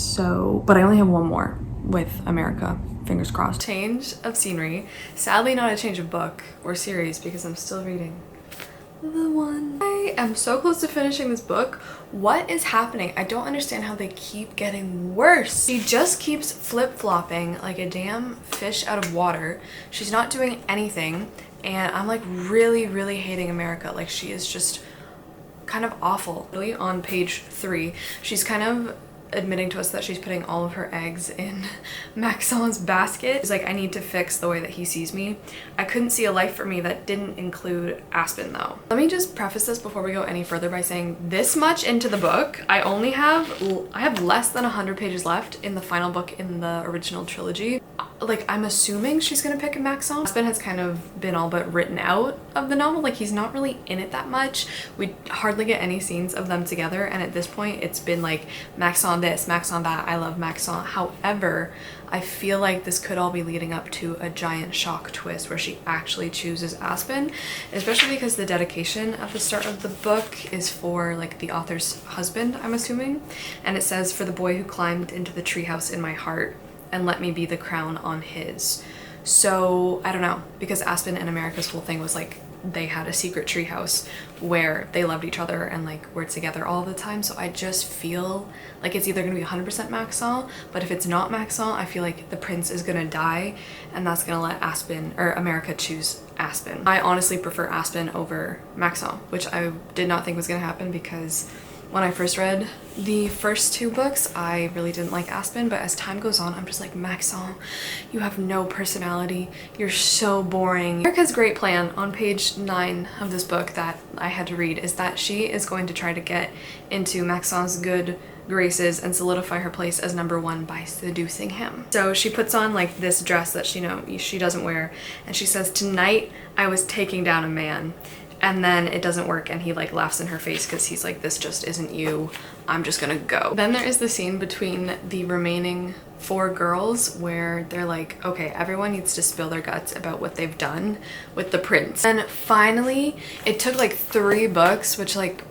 But I only have 1 more with America. Fingers crossed. Change of scenery. Sadly not a change of book or series because I'm still reading the one. I am so close to finishing this book. What is happening? I don't understand how they keep getting worse. She just keeps flip-flopping like a damn fish out of water. She's not doing anything, and I'm like really, really hating America. Like, she is just kind of awful. Really, on page 3, she's kind of admitting to us that she's putting all of her eggs in Maxon's basket. She's like, I need to fix the way that he sees me. I couldn't see a life for me that didn't include Aspen though. Let me just preface this before we go any further by saying this much into the book, I have less than 100 pages left in the final book in the original trilogy. Like, I'm assuming she's gonna pick a Maxon. Aspen has kind of been all but written out of the novel. Like, he's not really in it that much. We hardly get any scenes of them together, and at this point it's been like Maxon this, Maxon that, I love Maxon. However, I feel like this could all be leading up to a giant shock twist where she actually chooses Aspen, especially because the dedication at the start of the book is for like the author's husband, I'm assuming, and it says, for the boy who climbed into the treehouse in my heart and let me be the crown on his. So I don't know, because Aspen and America's whole thing was like they had a secret treehouse where they loved each other and like were together all the time. So I just feel like it's either gonna be 100% Maxon, but if it's not Maxon, I feel like the prince is gonna die, and that's gonna let Aspen or America choose Aspen. I honestly prefer Aspen over Maxon, which I did not think was gonna happen because when I first read the first 2 books, I really didn't like Aspen, but as time goes on, I'm just like, Maxon, you have no personality. You're so boring. America's great plan on page 9 of this book that I had to read is that she is going to try to get into Maxon's good graces and solidify her place as #1 by seducing him. So she puts on like this dress that she doesn't wear, and she says, tonight I was taking down a man. And then it doesn't work, and he like laughs in her face because he's like, this just isn't you, I'm just gonna go. Then there is the scene between the remaining 4 girls where they're like, okay, everyone needs to spill their guts about what they've done with the prince. And finally, it took like 3 books, which like,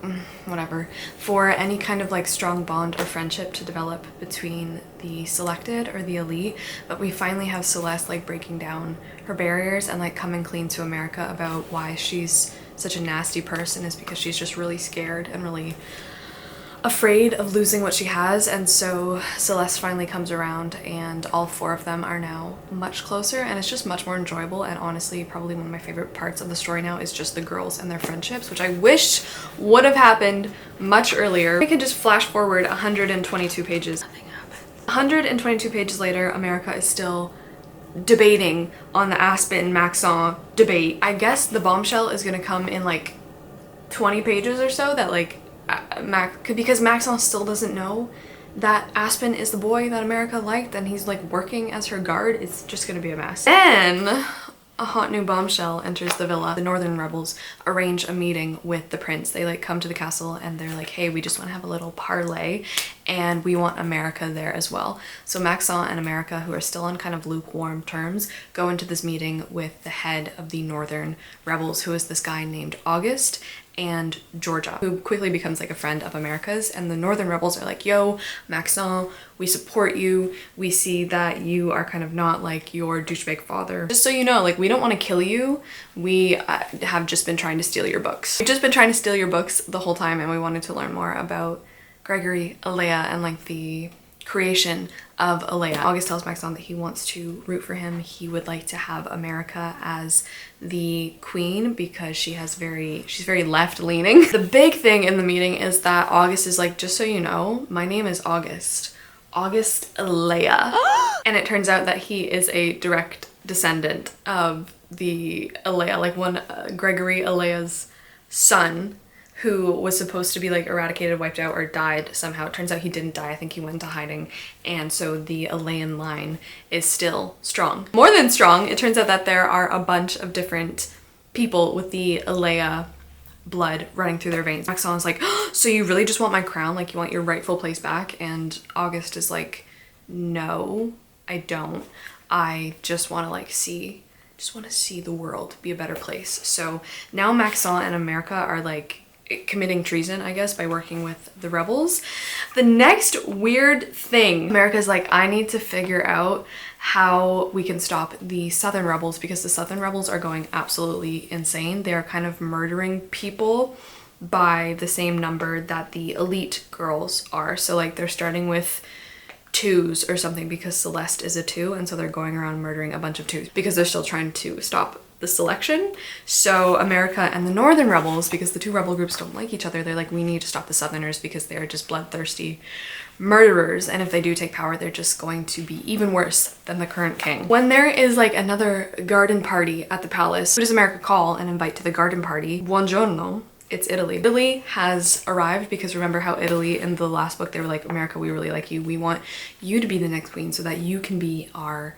whatever, for any kind of like strong bond or friendship to develop between the selected or the elite. But we finally have Celeste like breaking down her barriers and like coming clean to America about why she's such a nasty person is because she's just really scared and really afraid of losing what she has, and so Celeste finally comes around and all 4 of them are now much closer, and it's just much more enjoyable. And honestly, probably one of my favorite parts of the story now is just the girls and their friendships, which I wish would have happened much earlier. We can just flash forward 122 pages. Nothing happened. 122 pages later, America is still debating on the Aspen Maxon debate. I guess the bombshell is gonna come in like 20 pages or so, that like because Maxon still doesn't know that Aspen is the boy that America liked, and he's like working as her guard. It's just gonna be a mess. Then a hot new bombshell enters the villa. The Northern rebels arrange a meeting with the prince. They like come to the castle and they're like, hey, we just want to have a little parlay and we want America there as well. So Maxon and America, who are still on kind of lukewarm terms, go into this meeting with the head of the Northern rebels, who is this guy named August, and Georgia, who quickly becomes like a friend of America's. And the Northern rebels are like, yo, Maxon, we support you. We see that you are kind of not like your douchebag father. Just so you know, like, we don't want to kill you. We have just been trying to steal your books. We've just been trying to steal your books the whole time, and we wanted to learn more about Gregory, Alea, and like the creation of Alea. August tells Maxon that he wants to root for him. He would like to have America as the queen because she's very left-leaning. The big thing in the meeting is that August is like, just so you know, my name is August Alea. And it turns out that he is a direct descendant of the Alea, like one Gregory Alea's son, who was supposed to be like eradicated, wiped out, or died somehow. It turns out he didn't die. I think he went into hiding. And so the Alean line is still strong. More than strong, it turns out that there are a bunch of different people with the Alea blood running through their veins. Maxon's like, oh, so you really just want my crown? Like, you want your rightful place back? And August is like, no, I don't. I just want to like see the world be a better place. So now Maxon and America are like committing treason, I guess, by working with the rebels. The next weird thing, America's like, I need to figure out how we can stop the Southern rebels, because the Southern rebels are going absolutely insane. They are kind of murdering people by the same number that the elite girls are. So like, they're starting with 2s or something because Celeste is a 2, and so they're going around murdering a bunch of 2s because they're still trying to stop the selection. So America and the Northern rebels, because the 2 rebel groups don't like each other, they're like, we need to stop the Southerners because they're just bloodthirsty murderers, and if they do take power, they're just going to be even worse than the current king. When there is like another garden party at the palace, who does America call and invite to the garden party? Buongiorno. It's Italy. Italy has arrived, because remember how Italy in the last book, they were like, America, we really like you. We want you to be the next queen so that you can be our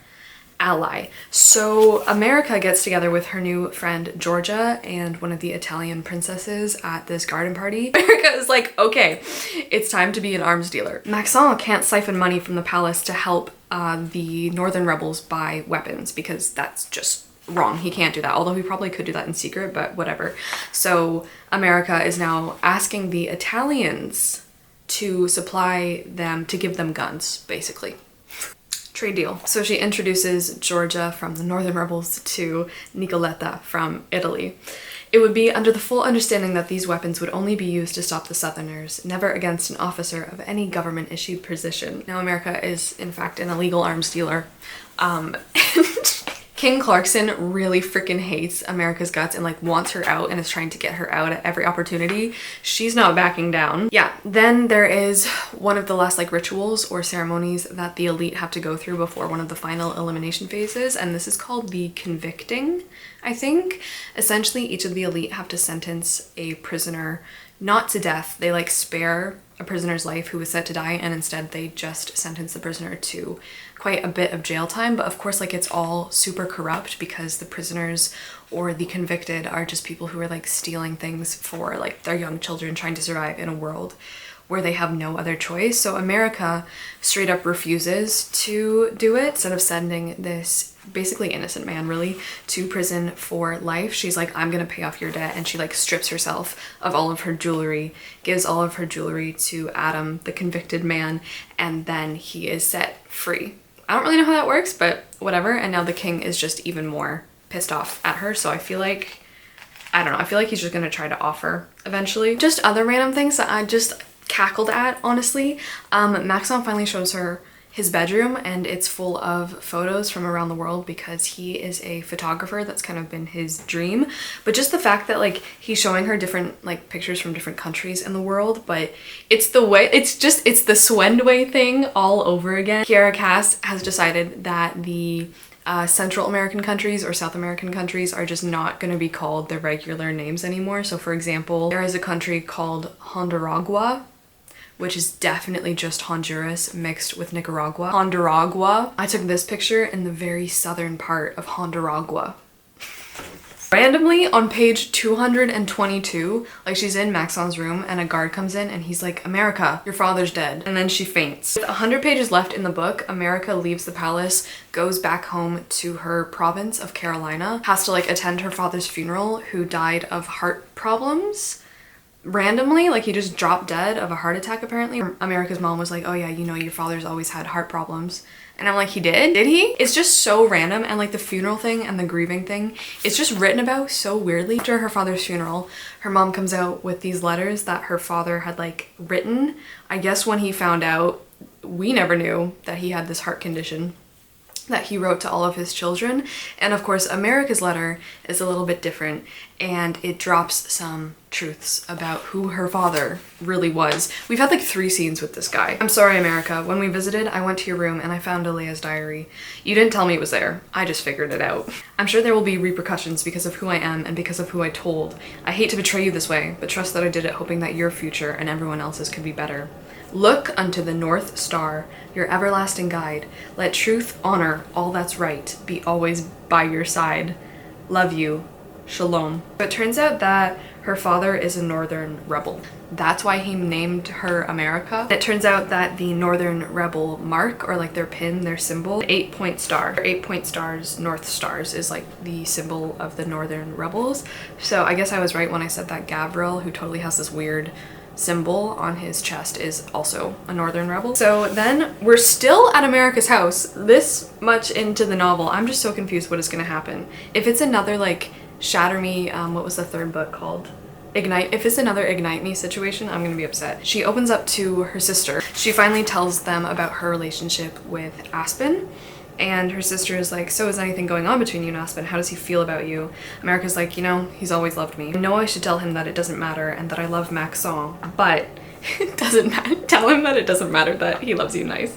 ally. So America gets together with her new friend Georgia and one of the Italian princesses at this garden party. America is like, okay, it's time to be an arms dealer. Maxon can't siphon money from the palace to help the Northern rebels buy weapons, because that's just wrong. He can't do that, although he probably could do that in secret, but whatever. So America is now asking the Italians to supply them, to give them guns, basically. Trade deal. So she introduces Georgia from the Northern rebels to Nicoletta from Italy. It would be under the full understanding that these weapons would only be used to stop the Southerners, never against an officer of any government-issued position. Now America is, in fact, an illegal arms dealer. King Clarkson really freaking hates America's guts and like wants her out and is trying to get her out at every opportunity. She's not backing down. Yeah, then there is one of the last like rituals or ceremonies that the elite have to go through before one of the final elimination phases, and this is called the convicting, I think. Essentially, each of the elite have to sentence a prisoner not to death. They like spare a prisoner's life who was set to die, and instead they just sentence the prisoner to quite a bit of jail time. But of course, like, it's all super corrupt because the prisoners or the convicted are just people who are like stealing things for like their young children, trying to survive in a world where they have no other choice. So America straight up refuses to do it. Instead of sending this basically innocent man really to prison for life, she's like, I'm gonna pay off your debt, and she like strips herself of all of her jewelry, gives all of her jewelry to Adam, the convicted man, and then he is set free. I don't really know how that works, but whatever. And now the king is just even more pissed off at her, so I feel like, I don't know, I feel like he's just gonna try to off her eventually. Just other random things that cackled at, honestly. Maxon finally shows her his bedroom, and it's full of photos from around the world because he is a photographer. That's kind of been his dream. But just the fact that like he's showing her different like pictures from different countries in the world, but it's the way, it's the Swendway thing all over again. Kiara Cass has decided that the Central American countries or South American countries are just not going to be called their regular names anymore. So for example, there is a country called Honduragua, which is definitely just Honduras mixed with Nicaragua. Honduragua. I took this picture in the very southern part of Honduragua. Randomly on page 222, like she's in Maxon's room and a guard comes in and he's like, America, your father's dead. And then she faints. With 100 pages left in the book, America leaves the palace, goes back home to her province of Carolina, has to like attend her father's funeral, who died of heart problems. Randomly, like he just dropped dead of a heart attack apparently. America's mom was like, oh yeah, you know, your father's always had heart problems. And I'm like, he did? Did he? It's just so random, and like the funeral thing and the grieving thing, it's just written about so weirdly. After her father's funeral, her mom comes out with these letters that her father had like written. I guess when he found out, we never knew that he had this heart condition, that he wrote to all of his children. And of course, America's letter is a little bit different, and it drops some truths about who her father really was. We've had like 3 scenes with this guy. I'm sorry, America. When we visited, I went to your room and I found Alea's diary. You didn't tell me it was there. I just figured it out. I'm sure there will be repercussions because of who I am and because of who I told. I hate to betray you this way, but trust that I did it hoping that your future and everyone else's could be better. Look unto the North Star, your everlasting guide. Let truth, honor, all that's right, be always by your side. Love you. Shalom. It turns out that her father is a northern rebel. That's why he named her America. It turns out that the northern rebel mark, or like their pin, their symbol, 8-point star. 8-point stars, North Stars, is like the symbol of the northern rebels. So I guess I was right when I said that Gabriel, who totally has this weird symbol on his chest, is also a northern rebel. So then we're still at America's house this much into the novel. I'm just so confused what is going to happen. If it's another like Shatter Me, what was the third book called? Ignite. If it's another Ignite Me situation, I'm gonna be upset. She opens up to her sister. She finally tells them about her relationship with Aspen, and her sister is like, so is anything going on between you and Aspen? How does he feel about you? America's like, you know, he's always loved me. I know I should tell him that it doesn't matter and that I love Maxon, but it doesn't matter. Tell him that it doesn't matter that he loves you nice.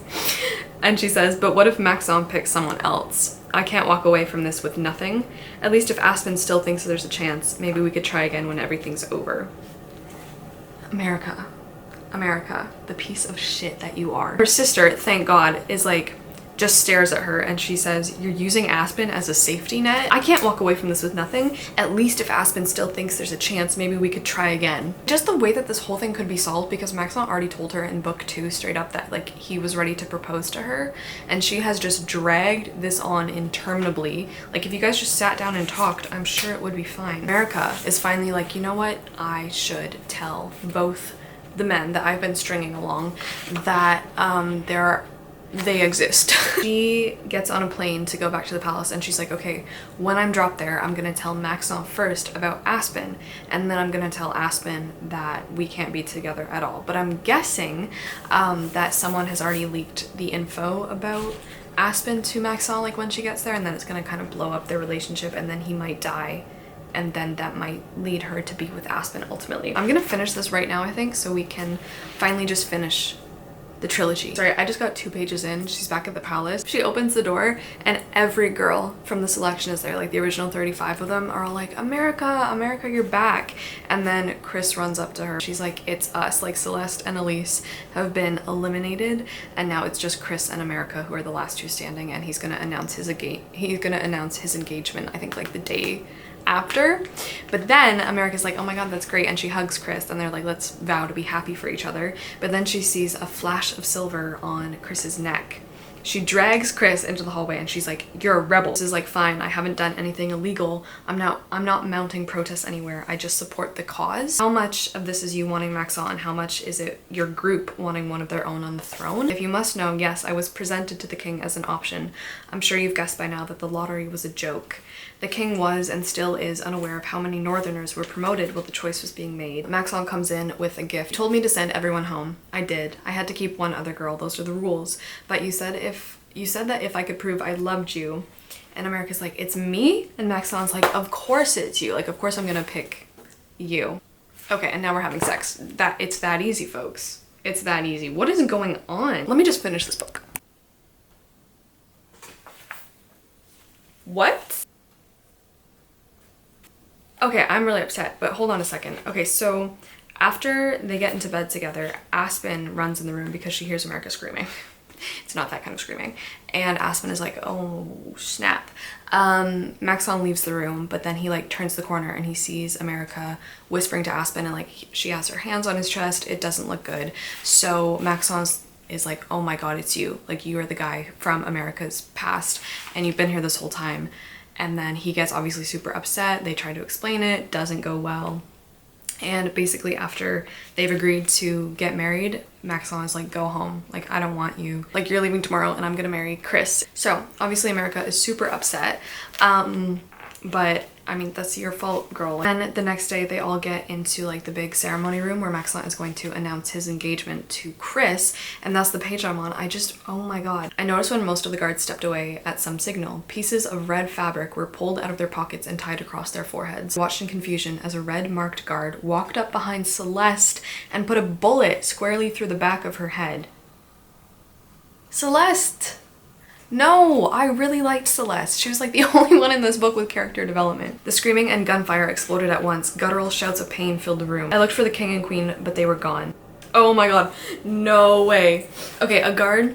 And she says, but what if Maxon picks someone else? I can't walk away from this with nothing. At least if Aspen still thinks there's a chance, maybe we could try again when everything's over. America. America, the piece of shit that you are. Her sister, thank God, is like, just stares at her and she says, you're using Aspen as a safety net? I can't walk away from this with nothing. At least if Aspen still thinks there's a chance, maybe we could try again. Just the way that this whole thing could be solved, because Maxon already told her in book 2 straight up that like he was ready to propose to her, and she has just dragged this on interminably. Like if you guys just sat down and talked, I'm sure it would be fine. America is finally like, you know what? I should tell both the men that I've been stringing along that they exist. She gets on a plane to go back to the palace, and she's like, okay, when I'm dropped there, I'm gonna tell Maxon first about Aspen, and then I'm gonna tell Aspen that we can't be together at all. But I'm guessing that someone has already leaked the info about Aspen to Maxon, like when she gets there, and then it's gonna kind of blow up their relationship, and then he might die, and then that might lead her to be with Aspen ultimately. I'm gonna finish this right now, I think, so we can finally just finish the trilogy. Sorry, I just got 2 pages in. She's back at the palace. She opens the door and every girl from the selection is there. Like the original 35 of them are all like, America, America, you're back. And then Chris runs up to her. She's like, it's us. Like Celeste and Elise have been eliminated, and now it's just Chris and America who are the last 2 standing, and he's gonna announce his engagement, I think like the day after. But then America's like, oh my god, that's great, and she hugs Chris, and they're like, let's vow to be happy for each other. But then she sees a flash of silver on Chris's neck, She drags Chris into the hallway and she's like, you're a rebel. This is like, fine, I haven't done anything illegal. I'm not mounting protests anywhere. I just support the cause. How much of this is you wanting Maxon and how much is it your group wanting one of their own on the throne? If you must know, yes, I was presented to the king as an option. I'm sure you've guessed by now that the lottery was a joke. The king was and still is unaware of how many northerners were promoted while the choice was being made. Maxon comes in with a gift. He told me to send everyone home. I did. I had to keep one other girl. Those are the rules. But you said that if I could prove I loved you, and America's like, it's me? And Maxon's like, of course it's you. Like, of course I'm gonna pick you. Okay, and now we're having sex. It's that easy, folks. It's that easy. What is going on? Let me just finish this book. What? Okay, I'm really upset, but hold on a second. Okay, so after they get into bed together, Aspen runs in the room because she hears America screaming. It's not that kind of screaming. And Aspen is like, oh, snap. Maxon leaves the room, but then he like turns the corner and he sees America whispering to Aspen and like she has her hands on his chest. It doesn't look good. So Maxon is like, oh my God, it's you. Like, you are the guy from America's past and you've been here this whole time. And then he gets obviously super upset. They try to explain it, doesn't go well. And basically after they've agreed to get married, Maxon is like, go home. Like, I don't want you. Like, you're leaving tomorrow and I'm gonna marry Chris. So obviously America is super upset. But I mean, that's your fault, girl. And the next day they all get into like the big ceremony room where Maxon is going to announce his engagement to Chris. And that's the page I'm on. Oh my God. I noticed when most of the guards stepped away at some signal, pieces of red fabric were pulled out of their pockets and tied across their foreheads. I watched in confusion as a red marked guard walked up behind Celeste and put a bullet squarely through the back of her head. Celeste! No, I really liked Celeste. She was like the only one in this book with character development. The screaming and gunfire exploded at once. Guttural shouts of pain filled the room. I looked for the king and queen, but they were gone. Oh my God, no way. Okay, a guard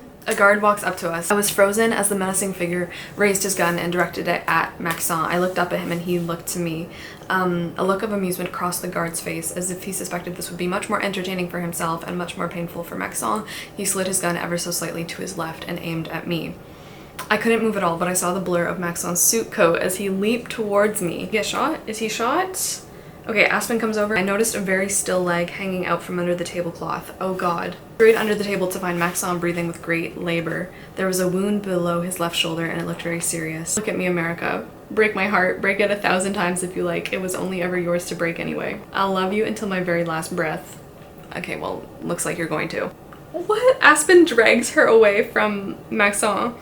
walks up to us. I was frozen as the menacing figure raised his gun and directed it at Maxon. I looked up at him and he looked to me. A look of amusement crossed the guard's face as if he suspected this would be much more entertaining for himself and much more painful for Maxon. He slid his gun ever so slightly to his left and aimed at me. I couldn't move at all, but I saw the blur of Maxon's suit coat as he leaped towards me. He get shot? Is he shot? Okay, Aspen comes over. I noticed a very still leg hanging out from under the tablecloth. Oh God. I hurried under the table to find Maxon breathing with great labor. There was a wound below his left shoulder and it looked very serious. Look at me, America. Break my heart. Break it 1,000 times if you like. It was only ever yours to break anyway. I'll love you until my very last breath. Okay, well, looks like you're going to. What? Aspen drags her away from Maxon.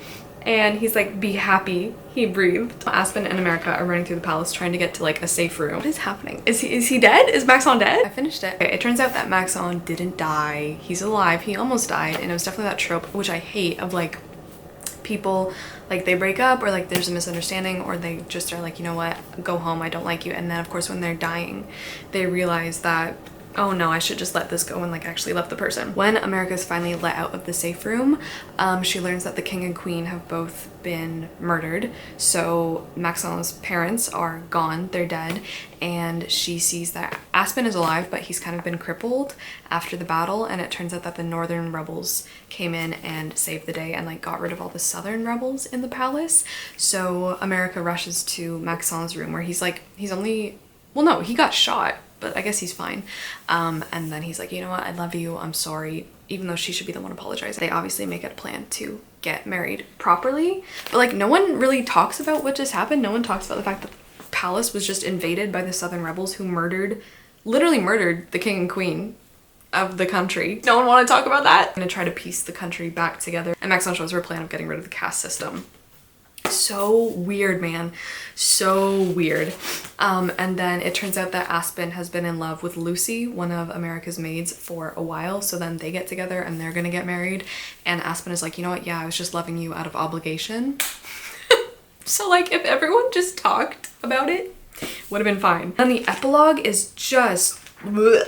And he's like, be happy, he breathed. Aspen and America are running through the palace trying to get to like a safe room. What is happening? Is he dead? Is Maxon dead? I finished it. Okay, it turns out that Maxon didn't die. He's alive. He almost died. And it was definitely that trope, which I hate, of like people, like they break up or like there's a misunderstanding or they just are like, you know what, go home, I don't like you. And then of course when they're dying, they realize that, oh no, I should just let this go and like actually love the person. When America's finally let out of the safe room, she learns that the king and queen have both been murdered. So Maxon's parents are gone, they're dead, and she sees that Aspen is alive, but he's kind of been crippled after the battle, and it turns out that the northern rebels came in and saved the day and like got rid of all the southern rebels in the palace. So America rushes to Maxon's room where he's only, well no, he got shot, but I guess he's fine. And then he's like, you know what, I love you, I'm sorry, even though she should be the one apologizing. They obviously make it a plan to get married properly, but like no one really talks about what just happened. No one talks about the fact that the palace was just invaded by the southern rebels who literally murdered the king and queen of the country. No one want to talk about that. I'm gonna try to piece the country back together. And Maxon shows her a plan of getting rid of the caste system. So weird, man, so weird. And then it turns out that Aspen has been in love with Lucy, one of America's maids, for a while. So then they get together and they're gonna get married, and Aspen is like, you know what, yeah, I was just loving you out of obligation. So like if everyone just talked about it, would have been fine. And the epilogue is just,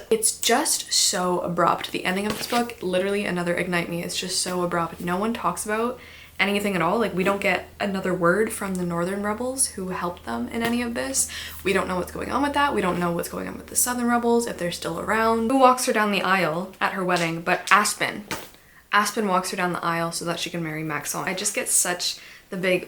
it's just so abrupt. The ending of this book, literally another Ignite Me, it's just so abrupt. No one talks about anything at all. Like we don't get another word from the northern rebels who helped them in any of this. We don't know what's going on with that. We don't know what's going on with the southern rebels, if they're still around. Who walks her down the aisle at her wedding but Aspen. Aspen walks her down the aisle so that she can marry Maxon. I just get such the big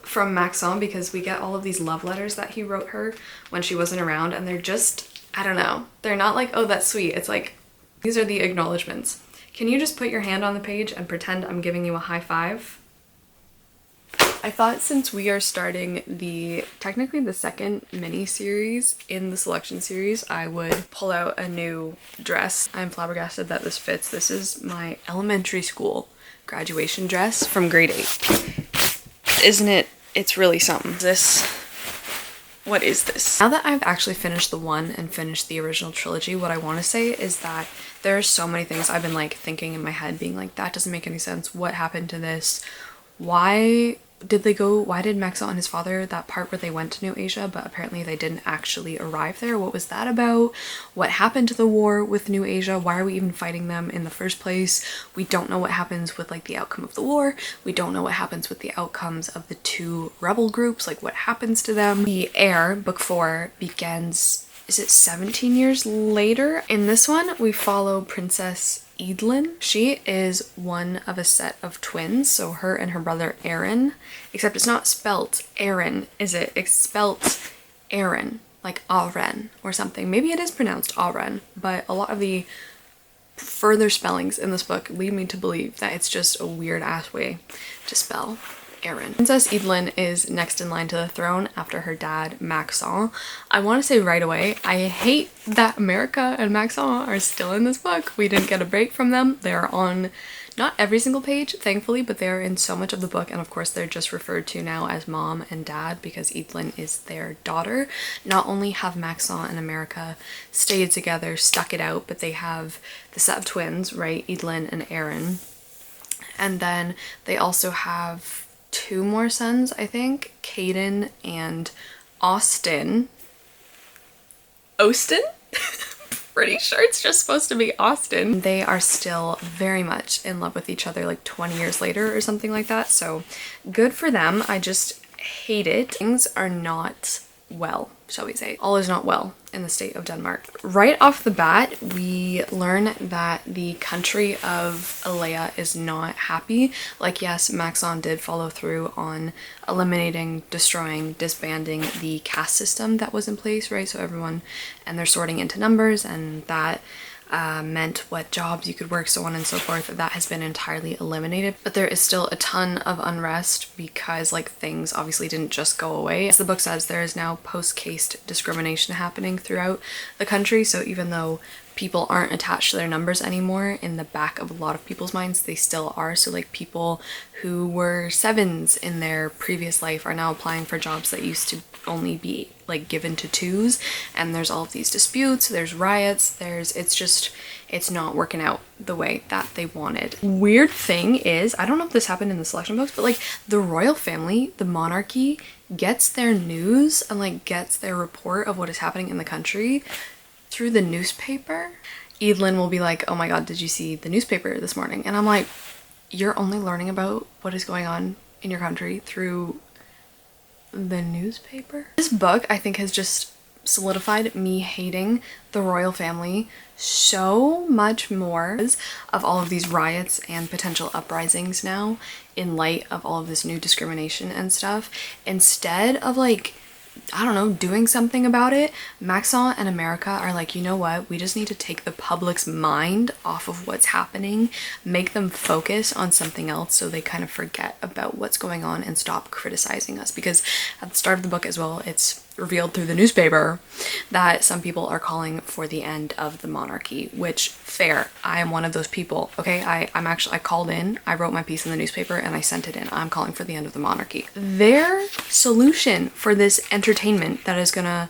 from Maxon because we get all of these love letters that he wrote her when she wasn't around, and they're just, I don't know, they're not like, oh, that's sweet. It's like, these are the acknowledgements. Can you just put your hand on the page and pretend I'm giving you a high five? I thought since we are starting technically the second mini series in the selection series, I would pull out a new dress. I'm flabbergasted that this fits. This is my elementary school graduation dress from grade 8. Isn't it? It's really something. What is this? Now that I've actually finished the one and finished the original trilogy, what I want to say is that there are so many things I've been like thinking in my head, being like, that doesn't make any sense. What happened to this? Why did Maxon and his father, that part where they went to New Asia, but apparently they didn't actually arrive there? What was that about? What happened to the war with New Asia? Why are we even fighting them in the first place? We don't know what happens with like the outcome of the war. We don't know what happens with the outcomes of the two rebel groups, like what happens to them. The Heir, book 4, begins, is it 17 years later? In this one, we follow Princess Eadlyn. She is one of a set of twins, so her and her brother Aaron, except it's not spelt Aaron, is it? It's spelt Aaron, like Aren or something. Maybe it is pronounced Aren, but a lot of the further spellings in this book lead me to believe that it's just a weird ass way to spell Aaron. Princess Eadlyn is next in line to the throne after her dad, Maxon. I want to say right away, I hate that America and Maxon are still in this book. We didn't get a break from them. They're on not every single page, thankfully, but they're in so much of the book, and of course they're just referred to now as mom and dad because Eadlyn is their daughter. Not only have Maxon and America stayed together, stuck it out, but they have the set of twins, right? Eadlyn and Aaron. And then they also have 2 more sons, I think, Caden and Austin. Pretty sure it's just supposed to be Austin. They are still very much in love with each other like 20 years later or something like that, so good for them. I just hate it. Things are not well, shall we say. All is not well in the state of Denmark. Right off the bat, we learn that the country of Alea is not happy. Like, yes, Maxon did follow through on eliminating, destroying, disbanding the caste system that was in place, right? So everyone, and they're sorting into numbers, and that meant what jobs you could work, so on and so forth. That has been entirely eliminated, but there is still a ton of unrest because like things obviously didn't just go away. As the book says, there is now post-caste discrimination happening throughout the country, so even though people aren't attached to their numbers anymore, in the back of a lot of people's minds they still are. So like people who were 7s in their previous life are now applying for jobs that used to only be like given to 2s, and there's all of these disputes, there's riots, it's not working out the way that they wanted. Weird thing is, I don't know if this happened in the selection books, but like the royal family, the monarchy, gets their news and like gets their report of what is happening in the country through the newspaper. Eadlyn will be like, oh my god, did you see the newspaper this morning? And I'm like, you're only learning about what is going on in your country through the newspaper? This book, I think, has just solidified me hating the royal family so much more of all of these riots and potential uprisings now in light of all of this new discrimination and stuff. Instead of like, I don't know, doing something about it, Maxon and America are like, you know what, we just need to take the public's mind off of what's happening, make them focus on something else so they kind of forget about what's going on and stop criticizing us. Because at the start of the book as well, it's revealed through the newspaper that some people are calling for the end of the monarchy, which fair, I am one of those people. Okay, I called in, I wrote my piece in the newspaper and I sent it in. I'm calling for the end of the monarchy. Their solution for this entertainment that is gonna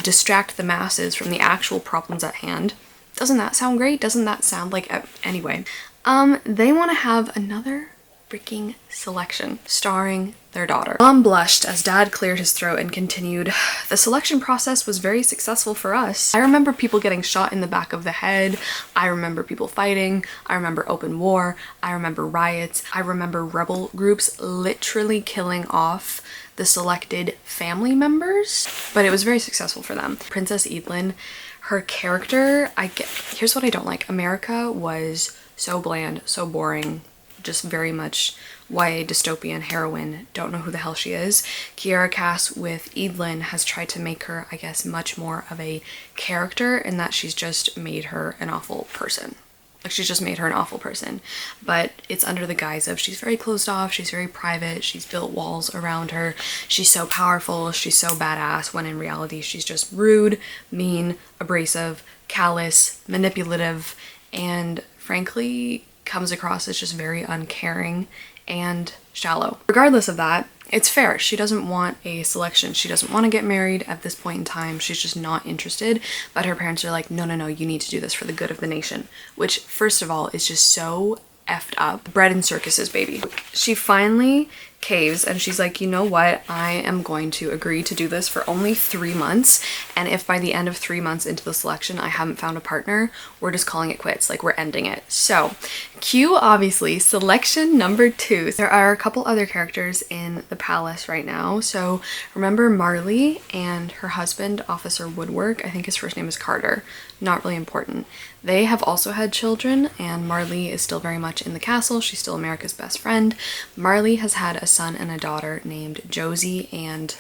distract the masses from the actual problems at hand, doesn't that sound great? Doesn't that sound like anyway, they want to have another freaking selection starring their daughter. Mom blushed as dad cleared his throat and continued, the selection process was very successful for us. I remember people getting shot in the back of the head. I remember people fighting. I remember open war. I remember riots. I remember rebel groups literally killing off the selected family members, but it was very successful for them. Princess Eadlyn, her character, here's what I don't like. America was So bland, so boring, just very much YA dystopian heroine. Don't know who the hell she is. Kiera Cass with Eadlyn has tried to make her, I guess, much more of a character in that she's just made her an awful person. Like, she's just made her an awful person. But it's under the guise of she's very closed off, she's very private, she's built walls around her, she's so powerful, she's so badass, when in reality she's just rude, mean, abrasive, callous, manipulative, and frankly comes across as just very uncaring and shallow. Regardless of that, it's fair. She doesn't want a selection. She doesn't want to get married at this point in time. She's just not interested. But her parents are like, no, no, no, you need to do this for the good of the nation. Which, first of all, is just so effed up. Bread and circuses, baby. She finally caves and she's like, you know what? I am going to agree to do this for only 3 months. And if by the end of 3 months into the selection I haven't found a partner, we're just calling it quits. Like, we're ending it. So, cue obviously selection number 2. There are a couple other characters in the palace right now. So remember Marley and her husband, Officer Woodwork. I think his first name is Carter. Not really important. They have also had children, and Marley is still very much in the castle. She's still America's best friend. Marley has had a son and a daughter named Josie and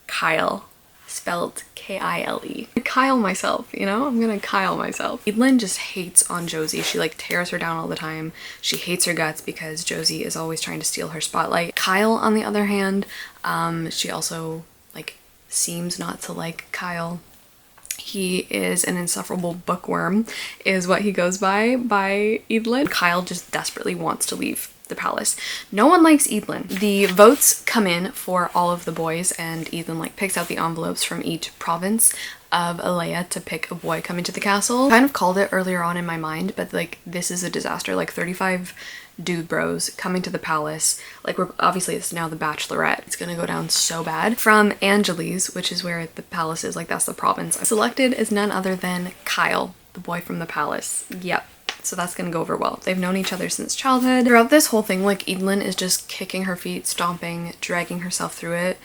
Kyle, spelled K-I-L-E. Kyle myself, you know? I'm gonna Kyle myself. Eadlyn just hates on Josie. She like tears her down all the time. She hates her guts because Josie is always trying to steal her spotlight. Kyle, on the other hand, she also like seems not to like Kyle. He is an insufferable bookworm, is what he goes by Eadlyn. Kyle just desperately wants to leave the palace. No one likes Eadlyn. The votes come in for all of the boys, and Eadlyn like picks out the envelopes from each province of Alea to pick a boy coming to the castle. I kind of called it earlier on in my mind, but like, this is a disaster. Like, 35 dude bros coming to the palace. Like, we're obviously, it's now the Bachelorette. It's gonna go down so bad. From Angeles, which is where the palace is, like that's the province. Selected is none other than Kyle, the boy from the palace. Yep. So that's gonna go over well. They've known each other since childhood. Throughout this whole thing, like, Eadlyn is just kicking her feet, stomping, dragging herself through it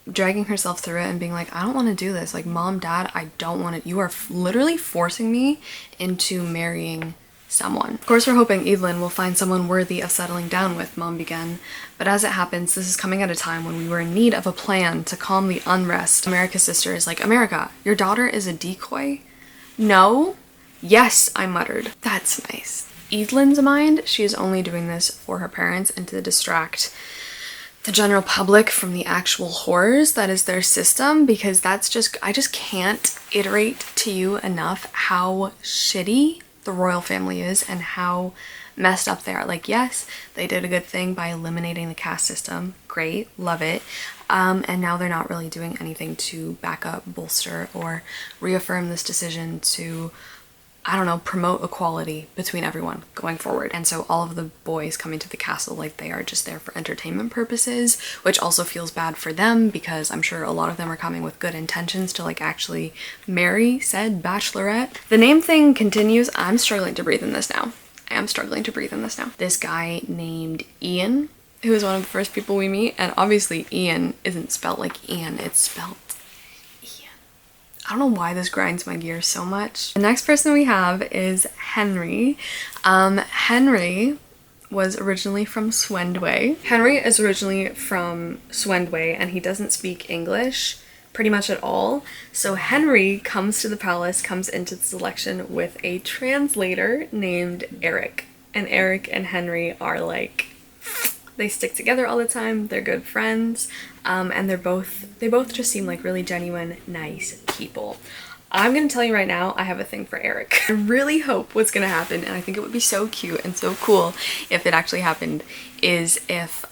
and being like, I don't want to do this. Like, Mom, Dad, I don't want it. You are literally forcing me into marrying someone. Of course, we're hoping Eadlyn will find someone worthy of settling down with, Mom began. But as it happens, this is coming at a time when we were in need of a plan to calm the unrest. America's sister is like, America, your daughter is a decoy? No? Yes, I muttered. That's nice. Eadlyn's mind, she is only doing this for her parents and to distract the general public from the actual horrors that is their system, because that's just, I just can't iterate to you enough how shitty the royal family is and how messed up they are. Like, yes, they did a good thing by eliminating the caste system. Great, love it. And now they're not really doing anything to back up, bolster, or reaffirm this decision to, I don't know, promote equality between everyone going forward. And so all of the boys coming to the castle, like, they are just there for entertainment purposes, which also feels bad for them because I'm sure a lot of them are coming with good intentions to like actually marry said bachelorette. The name thing continues. I'm struggling to breathe in this now. I am struggling to breathe in this now. This guy named Ian, who is one of the first people we meet, and obviously Ian isn't spelled like Ian, it's spelled I don't know why this grinds my gears so much. The next person we have is Henry. Henry was originally from Swendway. Henry is originally from Swendway and he doesn't speak English pretty much at all. So Henry comes to the palace, comes into the selection with a translator named Eric. And Eric and Henry are like, they stick together all the time, they're good friends, and they both just seem like really genuine, nice people. I'm gonna tell you right now, I have a thing for Eric. I really hope what's gonna happen, and I think it would be so cute and so cool if it actually happened, is if,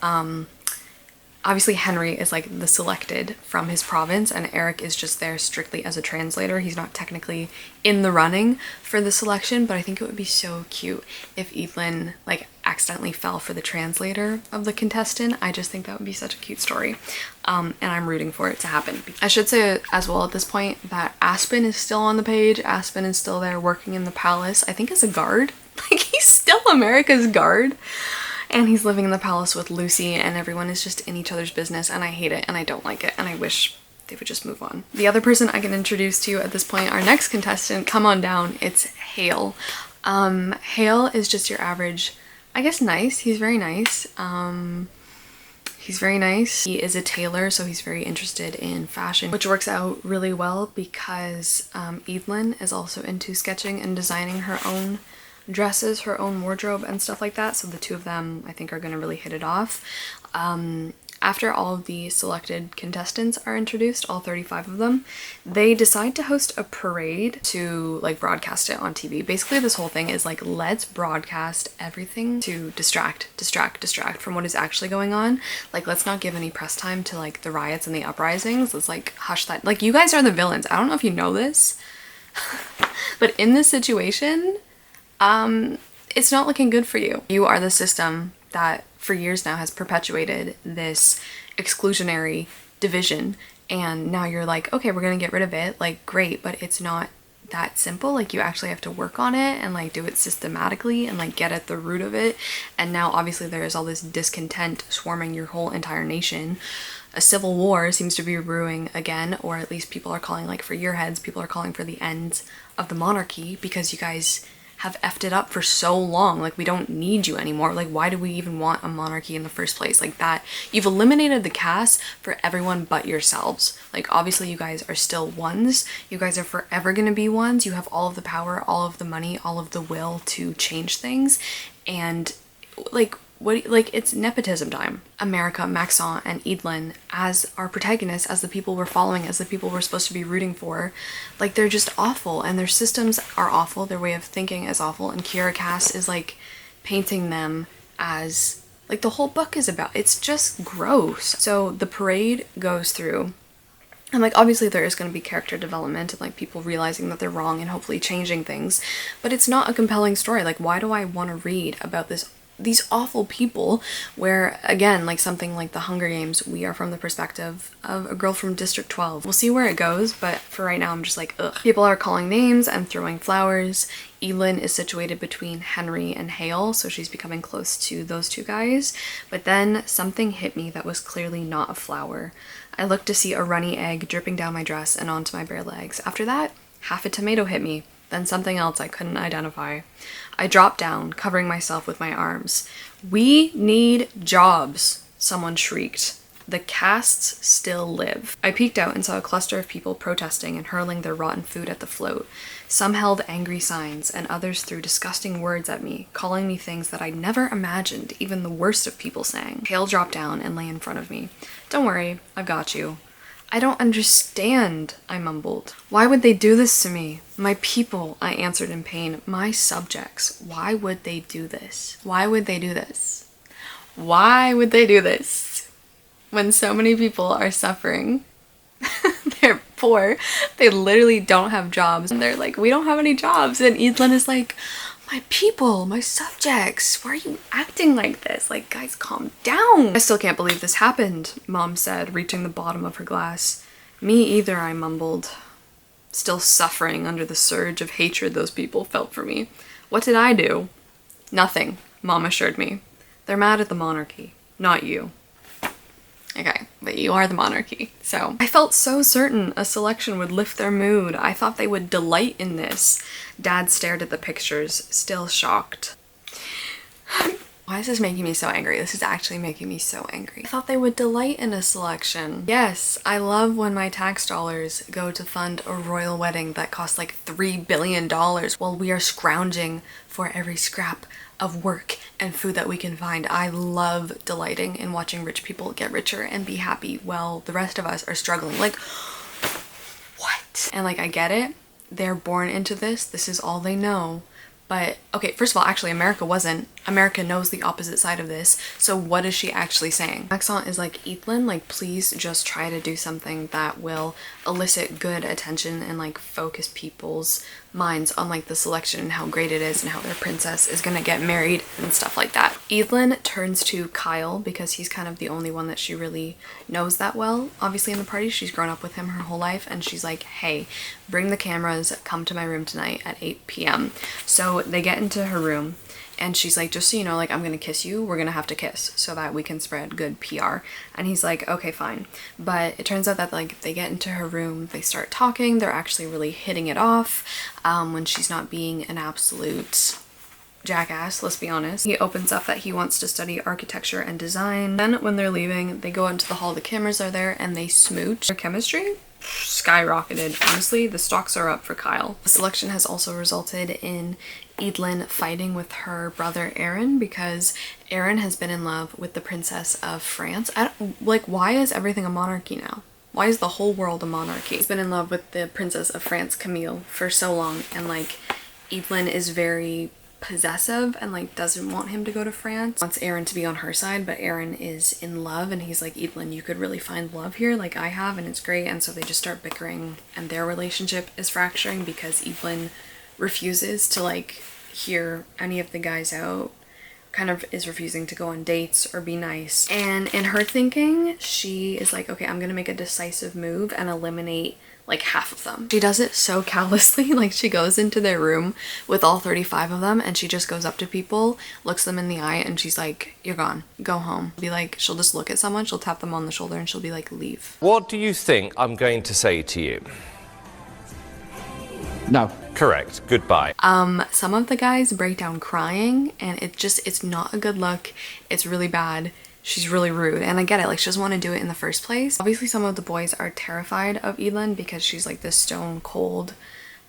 obviously Henry is like the selected from his province and Eric is just there strictly as a translator. He's not technically in the running for the selection, but I think it would be so cute if Eadlyn like accidentally fell for the translator of the contestant. I just think that would be such a cute story. And I'm rooting for it to happen. I should say as well at this point that Aspen is still on the page. Aspen is still there working in the palace, I think as a guard. Like, he's still America's guard. And he's living in the palace with Lucy and everyone is just in each other's business and I hate it and I don't like it and I wish they would just move on. The other person I can introduce to you at this point, our next contestant, come on down, it's Hale. Hale is just your average, I guess, nice. He's very nice. He's very nice. He is a tailor, so he's very interested in fashion, which works out really well because Eadlyn is also into sketching and designing her own dresses, her own wardrobe and stuff like that. So the two of them, I think, are going to really hit it off. After all of the selected contestants are introduced, all 35 of them, they decide to host a parade to like broadcast it on TV. Basically, this whole thing is like, let's broadcast everything to distract from what is actually going on. Like, let's not give any press time to like the riots and the uprisings. Let's like hush that. Like, you guys are the villains. I don't know if you know this, but in this situation, it's not looking good for you. You are the system that for years now has perpetuated this exclusionary division, and now you're like, okay, we're gonna get rid of it. Like, great, but it's not that simple. Like, you actually have to work on it and like do it systematically and like get at the root of it. And now obviously there is all this discontent swarming your whole entire nation. A civil war seems to be brewing again, or at least people are calling, like, for your heads, people are calling for the end of the monarchy because you guys have effed it up for so long. Like, we don't need you anymore. Like, why do we even want a monarchy in the first place? Like, that, you've eliminated the cast for everyone but yourselves. Like, obviously you guys are still ones. You guys are forever gonna be ones. You have all of the power, all of the money, all of the will to change things. And like, what, like, it's nepotism time. America, Maxon, and Eadlyn as our protagonists, as the people we're following, as the people we're supposed to be rooting for, like, they're just awful, and their systems are awful, their way of thinking is awful, and Kiera Cass is like painting them as, like, the whole book is about. It's just gross. So the parade goes through, and like, obviously there is going to be character development and like people realizing that they're wrong and hopefully changing things, but it's not a compelling story. Like, why do I want to read about these awful people, where, again, like something like the Hunger Games, we are from the perspective of a girl from District 12. We'll see where it goes, but for right now I'm just like, ugh. People are calling names and throwing flowers. Eadlyn is situated between Henry and Hale, so she's becoming close to those two guys. But then something hit me that was clearly not a flower. I looked to see a runny egg dripping down my dress and onto my bare legs. After that, half a tomato hit me, then something else I couldn't identify. I dropped down, covering myself with my arms. "We need jobs," someone shrieked. "The castes still live." I peeked out and saw a cluster of people protesting and hurling their rotten food at the float. Some held angry signs, and others threw disgusting words at me, calling me things that I'd never imagined even the worst of people saying. Hale dropped down and lay in front of me. "Don't worry, I've got you." "I don't understand," I mumbled. "Why would they do this to me? My people," I answered in pain. "My subjects. Why would they do this? Why would they do this? Why would they do this? When so many people are suffering." They're poor. They literally don't have jobs. And they're like, "We don't have any jobs." And Eadlyn is like, "My people, my subjects, why are you acting like this? Like, guys, calm down." "I still can't believe this happened," Mom said, reaching the bottom of her glass. "Me either," I mumbled, still suffering under the surge of hatred those people felt for me. "What did I do?" "Nothing," Mom assured me. "They're mad at the monarchy, not you." Okay, but you are the monarchy. So I felt so certain a selection would lift their mood. I thought they would delight in this. Dad stared at the pictures, still shocked. Why is this making me so angry? This is actually making me so angry. I thought they would delight in a selection. Yes, I love when my tax dollars go to fund a royal wedding that costs like $3 billion while we are scrounging for every scrap of work and food that we can find. I love delighting in watching rich people get richer and be happy while the rest of us are struggling. Like, what? And like, I get it. They're born into this. This is all they know. But, okay, first of all, actually, America wasn't. America knows the opposite side of this. So what is she actually saying? Maxon is like, "Eadlyn, like, please just try to do something that will elicit good attention and like focus people's minds on like the selection and how great it is and how their princess is gonna get married and stuff like that." Eadlyn turns to Kyle because he's kind of the only one that she really knows that well. Obviously in the party, she's grown up with him her whole life, and she's like, hey, bring the cameras, come to my room tonight at 8 p.m. So they get into her room, and she's like, just so you know, like, I'm gonna kiss you, we're gonna have to kiss so that we can spread good PR. And he's like, okay, fine. But it turns out that, like, they get into her room, they start talking, they're actually really hitting it off when she's not being an absolute jackass, let's be honest. He opens up that he wants to study architecture and design. Then when they're leaving, they go into the hall, the cameras are there, and they smooch. Their chemistry skyrocketed. Honestly, the stocks are up for Kyle. The selection has also resulted in Eadlyn fighting with her brother Aaron because Aaron has been in love with the Princess of France. Why is everything a monarchy now? Why is the whole world a monarchy? He's been in love with the Princess of France, Camille, for so long, and like Eadlyn is very possessive and like doesn't want him to go to France, wants Aaron to be on her side, but Aaron is in love and he's like, Eadlyn, you could really find love here like I have, and it's great. And so they just start bickering and their relationship is fracturing because Eadlyn refuses to like hear any of the guys out, kind of is refusing to go on dates or be nice. And in her thinking, she is like, okay, I'm gonna make a decisive move and eliminate like half of them. She does it so callously. Like, she goes into their room with all 35 of them and she just goes up to people, looks them in the eye, and she's like, you're gone, go home. Be like, she'll just look at someone, she'll tap them on the shoulder, and she'll be like, leave. What do you think I'm going to say to you? No. Correct. Goodbye. Some of the guys break down crying, and it's not a good look. It's really bad. She's really rude, and I get it, like, she doesn't want to do it in the first place. Obviously some of the boys are terrified of Eadlyn because she's like this stone cold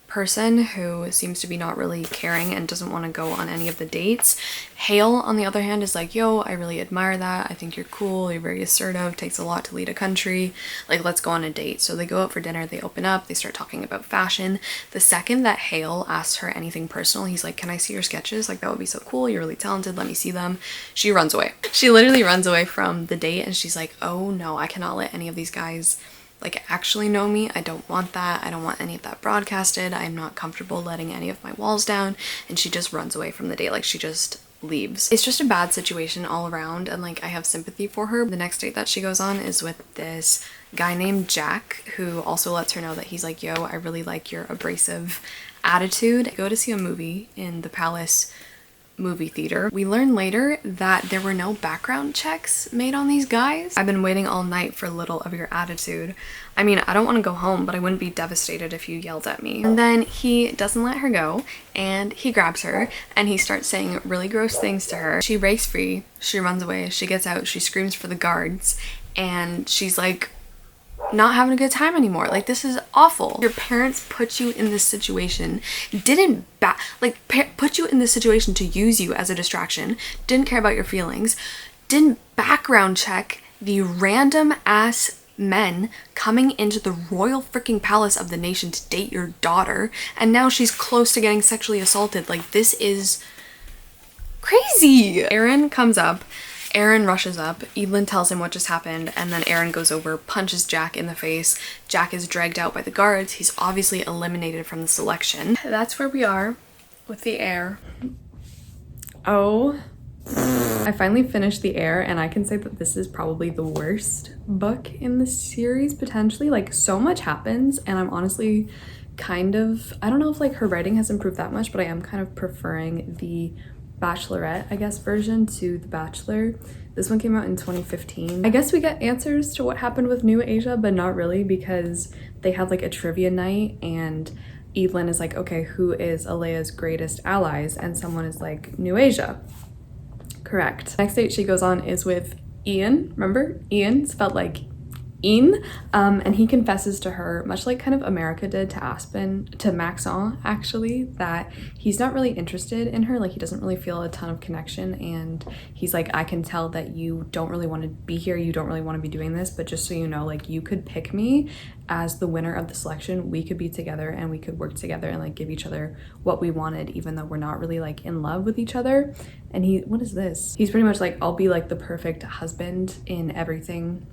person who seems to be not really caring and doesn't want to go on any of the dates. Hale, on the other hand, is like, yo, I really admire that. I think you're cool. You're very assertive. Takes a lot to lead a country. Like, let's go on a date. So they go out for dinner. They open up. They start talking about fashion. The second that Hale asks her anything personal, he's like, can I see your sketches? Like, that would be so cool. You're really talented. Let me see them. She runs away. She literally runs away from the date, and she's like, oh no, I cannot let any of these guys like actually know me. I don't want that. I don't want any of that broadcasted. I'm not comfortable letting any of my walls down. And she just runs away from the date. Like, she just leaves. It's just a bad situation all around, and like I have sympathy for her. The next date that she goes on is with this guy named Jack, who also lets her know that he's like, yo, I really like your abrasive attitude. Go to see a movie in the Palace movie theater. We learn later that there were no background checks made on these guys. I've been waiting all night for a little of your attitude. I mean, I don't want to go home, but I wouldn't be devastated if you yelled at me. And then he doesn't let her go, and he grabs her and he starts saying really gross things to her. She breaks free, she runs away, she gets out, she screams for the guards, and she's like not having a good time anymore. Like, this is awful. Your parents put you in this situation, didn't put you in this situation to use you as a distraction, didn't care about your feelings, didn't background check the random ass men coming into the royal freaking palace of the nation to date your daughter, and now she's close to getting sexually assaulted. Like, this is crazy. Aaron comes up. Aaron rushes up, Eadlyn tells him what just happened, and then Aaron goes over, punches Jack in the face. Jack is dragged out by the guards. He's obviously eliminated from the selection. That's where we are with The Heir. Oh, I finally finished The Heir, and I can say that this is probably the worst book in the series, potentially. Like, so much happens, and I'm honestly kind of, I don't know if like her writing has improved that much, but I am kind of preferring the Bachelorette, I guess, version to The Bachelor. This one came out in 2015. I guess we get answers to what happened with New Asia, but not really, because they had like a trivia night and Eadlyn is like, okay, who is Alea's greatest allies? And someone is like, New Asia. Correct. Next date she goes on is with Ian. Remember? Ian, spelled like Ian, and he confesses to her, much like kind of America did to Maxon actually, that he's not really interested in her. Like, he doesn't really feel a ton of connection, and he's like, I can tell that you don't really want to be here, you don't really want to be doing this, but just so you know, like, you could pick me as the winner of the selection. We could be together and we could work together and like give each other what we wanted, even though we're not really like in love with each other. And he, what is this? He's pretty much like, I'll be like the perfect husband in everything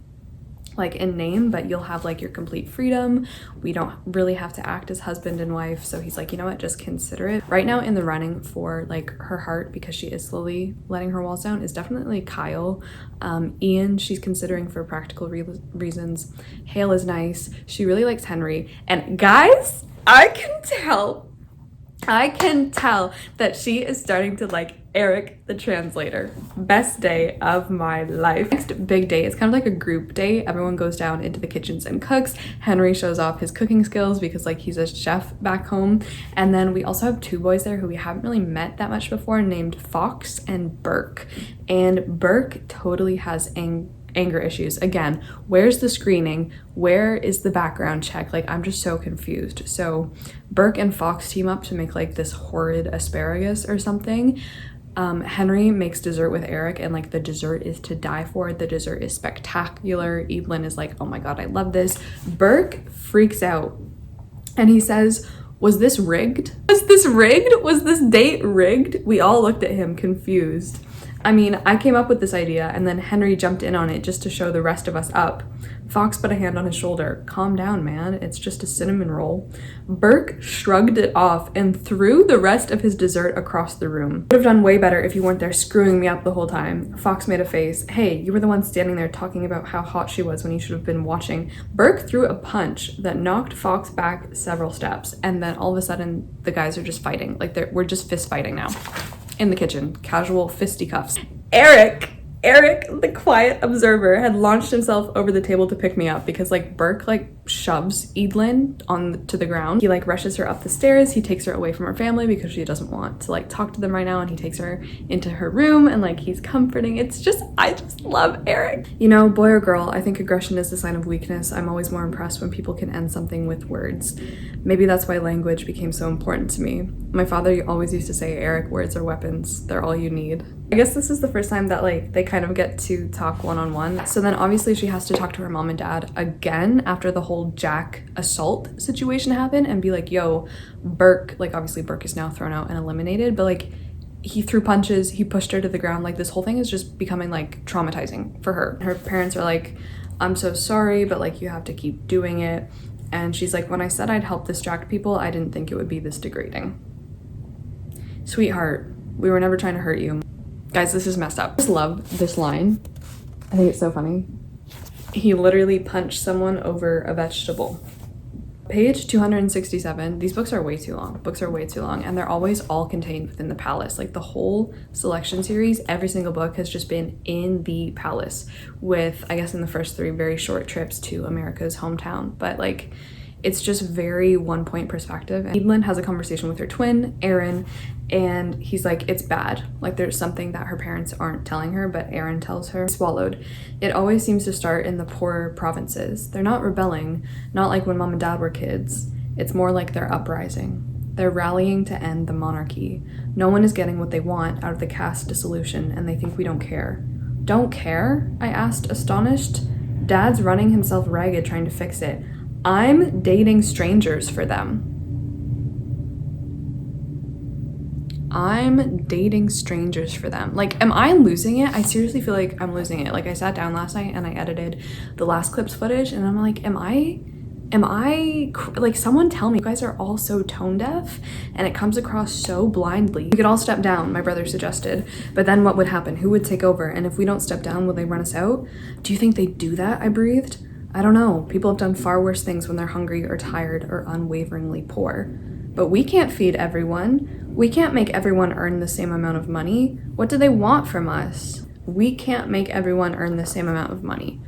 like in name, but you'll have like your complete freedom. We don't really have to act as husband and wife. So he's like, you know what, just consider it. Right now in the running for like her heart, because she is slowly letting her walls down, is definitely Kyle. Ian, she's considering for practical reasons. Hale is nice. She really likes Henry. And guys, I can tell that she is starting to like Eric the translator. Best day of my life. Next big day, it's kind of like a group day. Everyone goes down into the kitchens and cooks. Henry shows off his cooking skills because like he's a chef back home. And then we also have two boys there who we haven't really met that much before, named Fox and Burke. And Burke totally has anger issues. Again, where's the screening? Where is the background check? Like, I'm just so confused. So Burke and Fox team up to make like this horrid asparagus or something. Henry makes dessert with Eric, and like the dessert is to die for. The dessert is spectacular. Eadlyn is like, oh my god, I love this. Burke freaks out and he says, was this rigged? Was this rigged? Was this date rigged? We all looked at him confused. I mean, I came up with this idea and then Henry jumped in on it just to show the rest of us up. Fox put a hand on his shoulder. Calm down, man. It's just a cinnamon roll. Burke shrugged it off and threw the rest of his dessert across the room. Would have done way better if you weren't there screwing me up the whole time. Fox made a face. Hey, you were the one standing there talking about how hot she was when you should have been watching. Burke threw a punch that knocked Fox back several steps, and then all of a sudden the guys are just fighting. Like we're just fist fighting now. In the kitchen, casual fisticuffs. Eric, the quiet observer, had launched himself over the table to pick me up because like Burke like shoves Eadlyn to the ground. He like rushes her up the stairs. He takes her away from her family because she doesn't want to like talk to them right now, and he takes her into her room and like he's comforting. I just love Eric. You know, boy or girl, I think aggression is the sign of weakness. I'm always more impressed when people can end something with words. Maybe that's why language became so important to me. My father always used to say, Eric, words are weapons. They're all you need. I guess this is the first time that like they kind of get to talk one-on-one. So then obviously she has to talk to her mom and dad again after the whole Jack assault situation happened and be like, yo, Burke, like obviously Burke is now thrown out and eliminated, but like he threw punches, he pushed her to the ground. Like this whole thing is just becoming like traumatizing for her. Her parents are like, I'm so sorry, but like you have to keep doing it. And she's like, when I said I'd help distract people, I didn't think it would be this degrading. Sweetheart, we were never trying to hurt you. Guys, this is messed up. I just love this line. I think it's so funny. He literally punched someone over a vegetable. Page 267. These books are way too long. And they're always all contained within the palace. Like the whole selection series, every single book has just been in the palace with, I guess in the first 3, very short trips to America's hometown. But like, it's just very one-point perspective. And Eadlyn has a conversation with her twin, Aaron, and he's like, it's bad. Like there's something that her parents aren't telling her, but Aaron tells her. Swallowed. It always seems to start in the poorer provinces. They're not rebelling, not like when mom and dad were kids. It's more like they're uprising. They're rallying to end the monarchy. No one is getting what they want out of the caste dissolution, and they think we don't care. Don't care? I asked, astonished. Dad's running himself ragged trying to fix it. I'm dating strangers for them. Like, am I losing it? I seriously feel like I'm losing it. Like, I sat down last night and I edited the last clip's footage and I'm like, am I, like, someone tell me. You guys are all so tone deaf and it comes across so blindly. We could all step down, my brother suggested, but then what would happen? Who would take over? And if we don't step down, will they run us out? Do you think they'd do that? I breathed. I don't know. People have done far worse things when they're hungry or tired or unwaveringly poor. But we can't feed everyone. We can't make everyone earn the same amount of money. What do they want from us? We can't make everyone earn the same amount of money.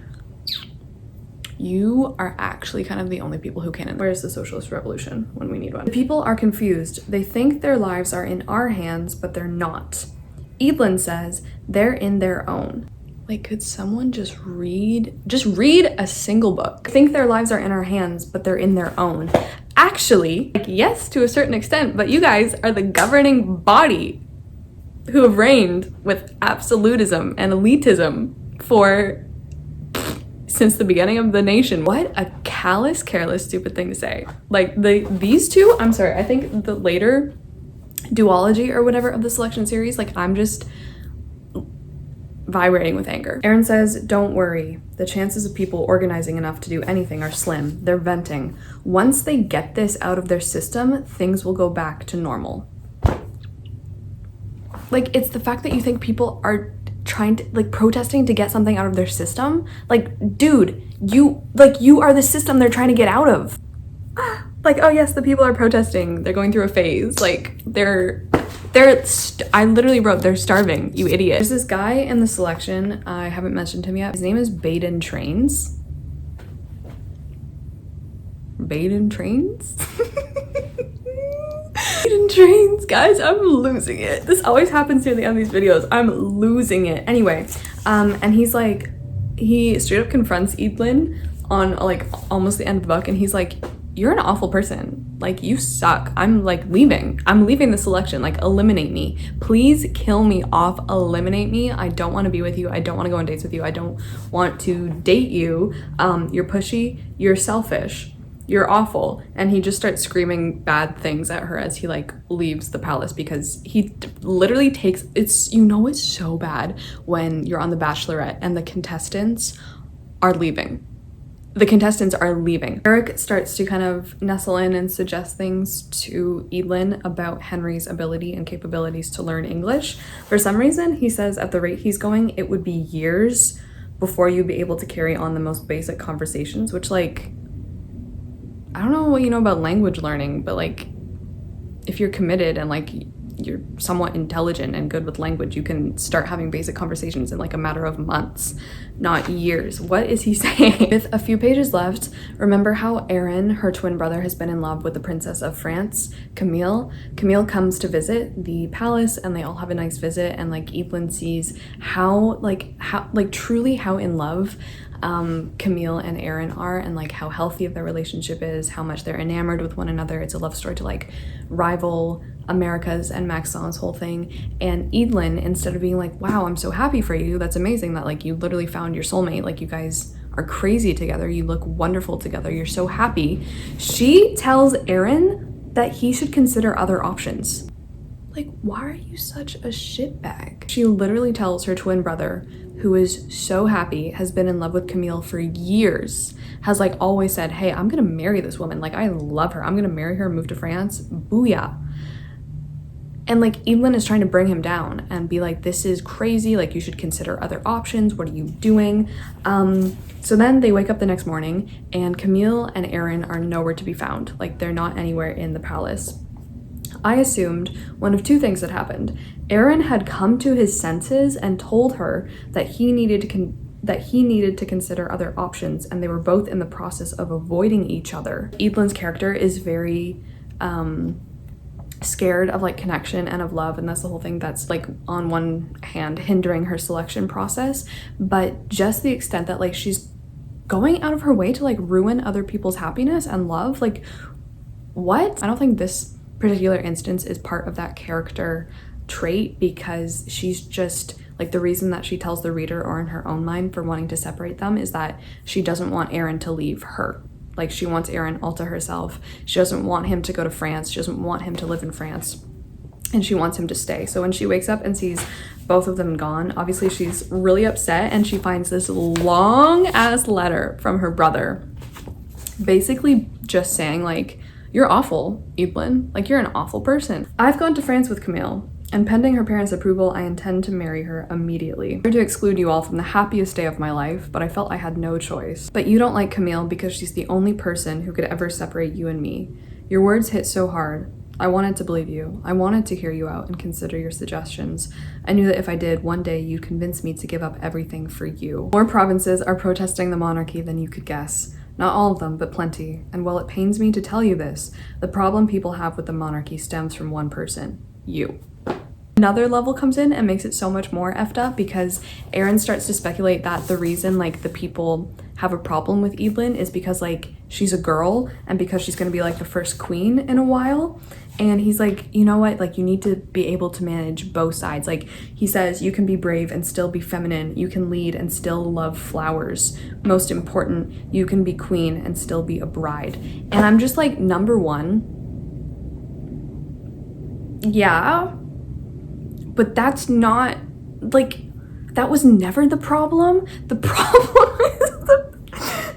You are actually kind of the only people who can. Where's the socialist revolution when we need one? The people are confused. They think their lives are in our hands, but they're not. Eadlyn says they're in their own. Like, could someone just read a single book? Think their lives are in our hands, but they're in their own. Actually, like, yes, to a certain extent, but you guys are the governing body who have reigned with absolutism and elitism since the beginning of the nation. What a callous, careless, stupid thing to say. Like, these two, I'm sorry, I think the later duology or whatever of the selection series, like, I'm just vibrating with anger. Aaron says, "Don't worry. The chances of people organizing enough to do anything are slim. They're venting. Once they get this out of their system, things will go back to normal." Like, it's the fact that you think people are trying to, like, protesting to get something out of their system. Like, dude, you are the system they're trying to get out of. Like, oh yes, the people are protesting. They're going through a phase. Like, I literally wrote, they're starving, you idiot. There's this guy in the selection, I haven't mentioned him yet. His name is Baden Trains. Baden Trains? Baden Trains, guys, I'm losing it. This always happens near the end of these videos. I'm losing it. Anyway, and he's like, he straight up confronts Eadlyn on like almost the end of the book, and he's like, "You're an awful person. Like, you suck. I'm like leaving. I'm leaving the selection. Like, eliminate me. Please kill me off. Eliminate me. I don't want to be with you. I don't want to go on dates with you. I don't want to date you. You're pushy. You're selfish. You're awful." And he just starts screaming bad things at her as he like leaves the palace, because he literally takes, it's, you know, it's so bad when you're on The Bachelorette and the contestants are leaving. The contestants are leaving. Eric starts to kind of nestle in and suggest things to Eadlyn about Henry's ability and capabilities to learn English. For some reason, he says at the rate he's going, it would be years before you'd be able to carry on the most basic conversations, which, like, I don't know what you know about language learning, but like, if you're committed and like you're somewhat intelligent and good with language, you can start having basic conversations in like a matter of months, not years. What is he saying? With a few pages left, remember how Aaron, her twin brother, has been in love with the Princess of France, Camille. Camille comes to visit the palace and they all have a nice visit, and like Eadlyn sees how truly how in love Camille and Aaron are, and like how healthy their relationship is, how much they're enamored with one another. It's a love story to like rival America's and Maxon's whole thing. And Eadlyn, instead of being like, "Wow, I'm so happy for you, that's amazing that like you literally found your soulmate, like you guys are crazy together, you look wonderful together, you're so happy," she tells Aaron that he should consider other options. Like, why are you such a shitbag? She literally tells her twin brother, who is so happy, has been in love with Camille for years, has like always said, "Hey, I'm gonna marry this woman, like I love her, I'm gonna marry her, move to France, booyah." And like Eadlyn is trying to bring him down and be like, "This is crazy, like you should consider other options, what are you doing?" So then they wake up the next morning and Camille and Aaron are nowhere to be found. Like, they're not anywhere in the palace. I assumed one of two things had happened. Aaron had come to his senses and told her that he needed to consider other options, and they were both in the process of avoiding each other. Eadlyn's character is very scared of like connection and of love, and that's the whole thing that's like on one hand hindering her selection process, but just the extent that like she's going out of her way to like ruin other people's happiness and love. Like, what? I don't think this particular instance is part of that character trait, because she's just like, the reason that she tells the reader, or in her own mind, for wanting to separate them is that she doesn't want Aaron to leave her. Like, she wants Aaron all to herself. She doesn't want him to go to France. She doesn't want him to live in France, and she wants him to stay. So when she wakes up and sees both of them gone, obviously she's really upset, and she finds this long ass letter from her brother, basically just saying like, "You're awful, Eadlyn. Like, you're an awful person. I've gone to France with Camille, and pending her parents' approval, I intend to marry her immediately. I tried to exclude you all from the happiest day of my life, but I felt I had no choice. But you don't like Camille because she's the only person who could ever separate you and me. Your words hit so hard. I wanted to believe you. I wanted to hear you out and consider your suggestions. I knew that if I did, one day you'd convince me to give up everything for you. More provinces are protesting the monarchy than you could guess. Not all of them, but plenty. And while it pains me to tell you this, the problem people have with the monarchy stems from one person, you." Another level comes in and makes it so much more effed up, because Aaron starts to speculate that the reason like the people have a problem with Eadlyn is because like she's a girl, and because she's gonna be like the first queen in a while. And he's like, "You know what, like you need to be able to manage both sides." Like, he says, "You can be brave and still be feminine. You can lead and still love flowers. Most important, you can be queen and still be a bride." And I'm just like, number one, yeah, but that's not That was never the problem. The problem is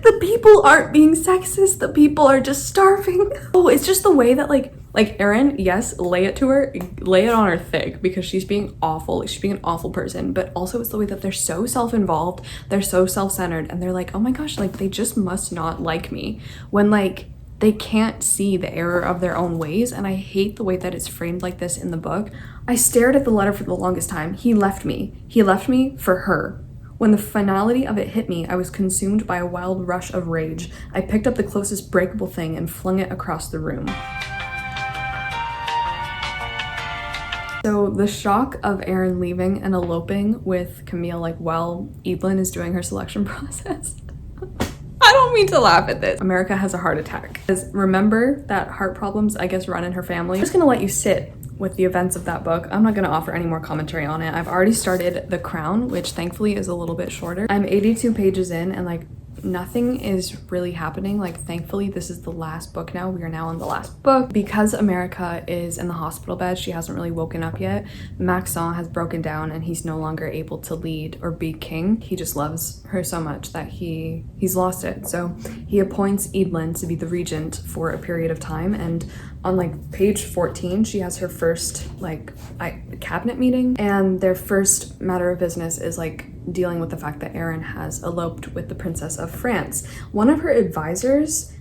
the people aren't being sexist. The people are just starving. Oh, it's just the way that like Erin, yes, lay it to her, lay it on her thick because she's being awful. She's being an awful person. But also it's the way that they're so self-involved. They're so self-centered, and they're like, oh my gosh, like they just must not like me, when like they can't see the error of their own ways. And I hate the way that it's framed like this in the book. I stared at the letter for the longest time. He left me. He left me for her. When the finality of it hit me, I was consumed by a wild rush of rage. I picked up the closest breakable thing and flung it across the room. So the shock of Erin leaving and eloping with Camille, like while Eadlyn is doing her selection process. I don't mean to laugh at this. America has a heart attack. Because remember that heart problems, I guess, run in her family. I'm just gonna let you sit with the events of that book. I'm not gonna offer any more commentary on it. I've already started The Crown, which thankfully is a little bit shorter. I'm 82 pages in and like nothing is really happening. Like thankfully this is the last book now. We are now on the last book. Because America is in the hospital bed, she hasn't really woken up yet. Maxon has broken down and he's no longer able to lead or be king. He just loves her so much that he's lost it. So he appoints Eadlyn to be the regent for a period of time, and on like page 14 she has her first like cabinet meeting, and their first matter of business is like dealing with the fact that Erin has eloped with the Princess of France. One of her advisors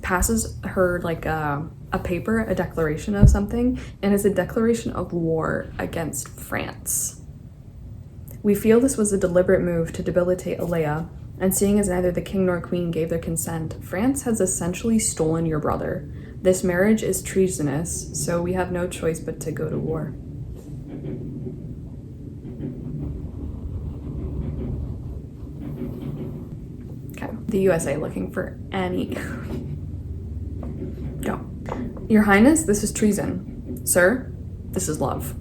passes her like a paper, a declaration of something, and it's a declaration of war against France. We feel this was a deliberate move to debilitate Alea, and seeing as neither the king nor queen gave their consent, France has essentially stolen your brother. This marriage is treasonous, so we have no choice but to go to war. Okay, the USA looking for any... Go. Your Highness, this is treason. Sir, this is love.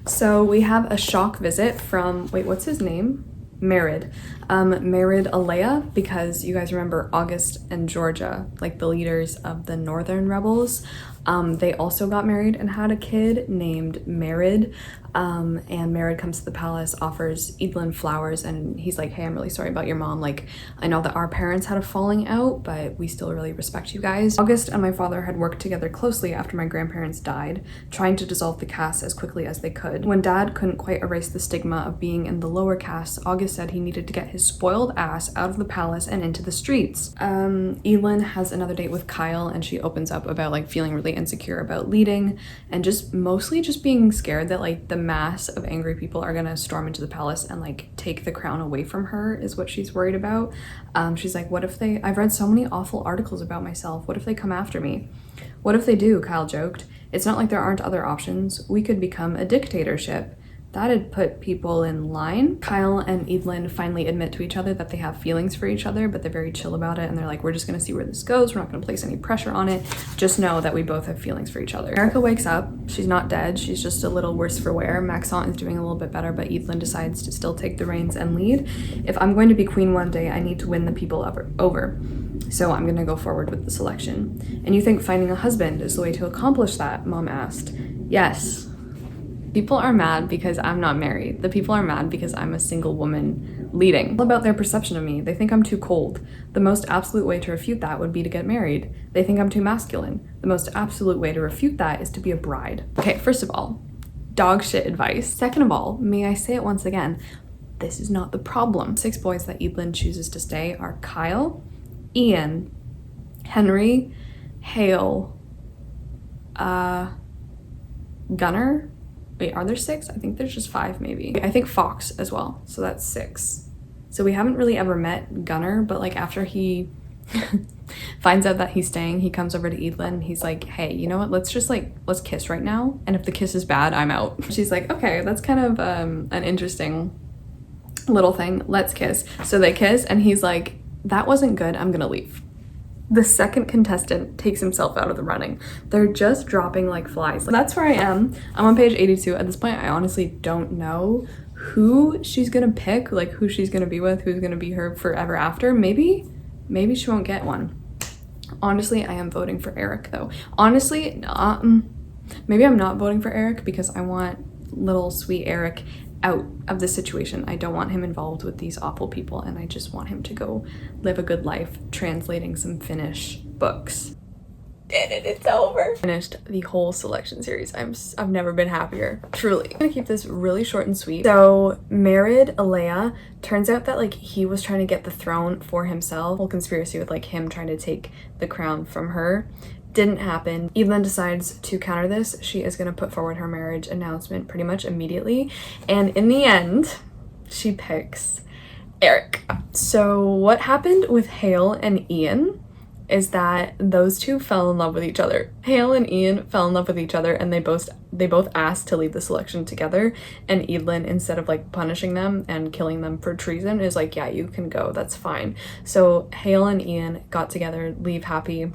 So we have a shock visit from, wait, what's his name? Married. Married Alea, because you guys remember August and Georgia, like the leaders of the northern rebels, they also got married and had a kid named Married. And Married comes to the palace, offers Eadlyn flowers, and he's like, hey, I'm really sorry about your mom. Like, I know that our parents had a falling out, but we still really respect you guys. August and my father had worked together closely after my grandparents died, trying to dissolve the caste as quickly as they could. When Dad couldn't quite erase the stigma of being in the lower caste, August said he needed to get his spoiled ass out of the palace and into the streets. Eadlyn has another date with Kyle, and she opens up about like feeling really insecure about leading, and just mostly just being scared that like the mass of angry people are gonna storm into the palace and like take the crown away from her is what she's worried about. She's like, what if I've read so many awful articles about myself. What if they come after me? What if they do? Kyle joked. It's not like there aren't other options. We could become a dictatorship. That'd put people in line. Kyle and Eadlyn finally admit to each other that they have feelings for each other, but they're very chill about it, and they're like, we're just gonna see where this goes. We're not gonna place any pressure on it. Just know that we both have feelings for each other. Erica wakes up. She's not dead. She's just a little worse for wear. Maxon is doing a little bit better, but Eadlyn decides to still take the reins and lead. If I'm going to be queen one day, I need to win the people over. So I'm gonna go forward with the selection. And you think finding a husband is the way to accomplish that? Mom asked. Yes. People are mad because I'm not married. The people are mad because I'm a single woman leading. All about their perception of me. They think I'm too cold. The most absolute way to refute that would be to get married. They think I'm too masculine. The most absolute way to refute that is to be a bride. Okay, first of all, dog shit advice. Second of all, may I say it once again, this is not the problem. 6 boys that Eadlyn chooses to stay are Kyle, Ian, Henry, Hale, Gunnar. Wait, are there 6? I think there's just 5 maybe. I think Fox as well, so that's 6. So we haven't really ever met Gunnar, but like after he finds out that he's staying, he comes over to Eadlyn and he's like, hey, you know what, let's kiss right now, and if the kiss is bad, I'm out. She's like, okay, that's kind of an interesting little thing, let's kiss. So they kiss and he's like, that wasn't good, I'm gonna leave. The second contestant takes himself out of the running. They're just dropping like flies. That's where I am. I'm on page 82. At this point, I honestly don't know who she's gonna pick, like who she's gonna be with, who's gonna be her forever after. Maybe she won't get one. Honestly, I am voting for Eric though. Honestly, maybe I'm not voting for Eric because I want little sweet Eric out of the situation. I don't want him involved with these awful people, and I just want him to go live a good life translating some Finnish books. And it's over. Finished the whole selection series. I've never been happier, truly. I'm gonna keep this really short and sweet. So married Alea, turns out that like he was trying to get the throne for himself. Whole conspiracy with like him trying to take the crown from her. Didn't happen. Eadlyn decides to counter this. She is gonna put forward her marriage announcement pretty much immediately. And in the end, she picks Eric. So what happened with Hale and Ian is that those two fell in love with each other. Hale and Ian fell in love with each other, and they both asked to leave the selection together, and Eadlyn, instead of like punishing them and killing them for treason, is like, yeah, you can go, that's fine. So Hale and Ian got together, leave happy.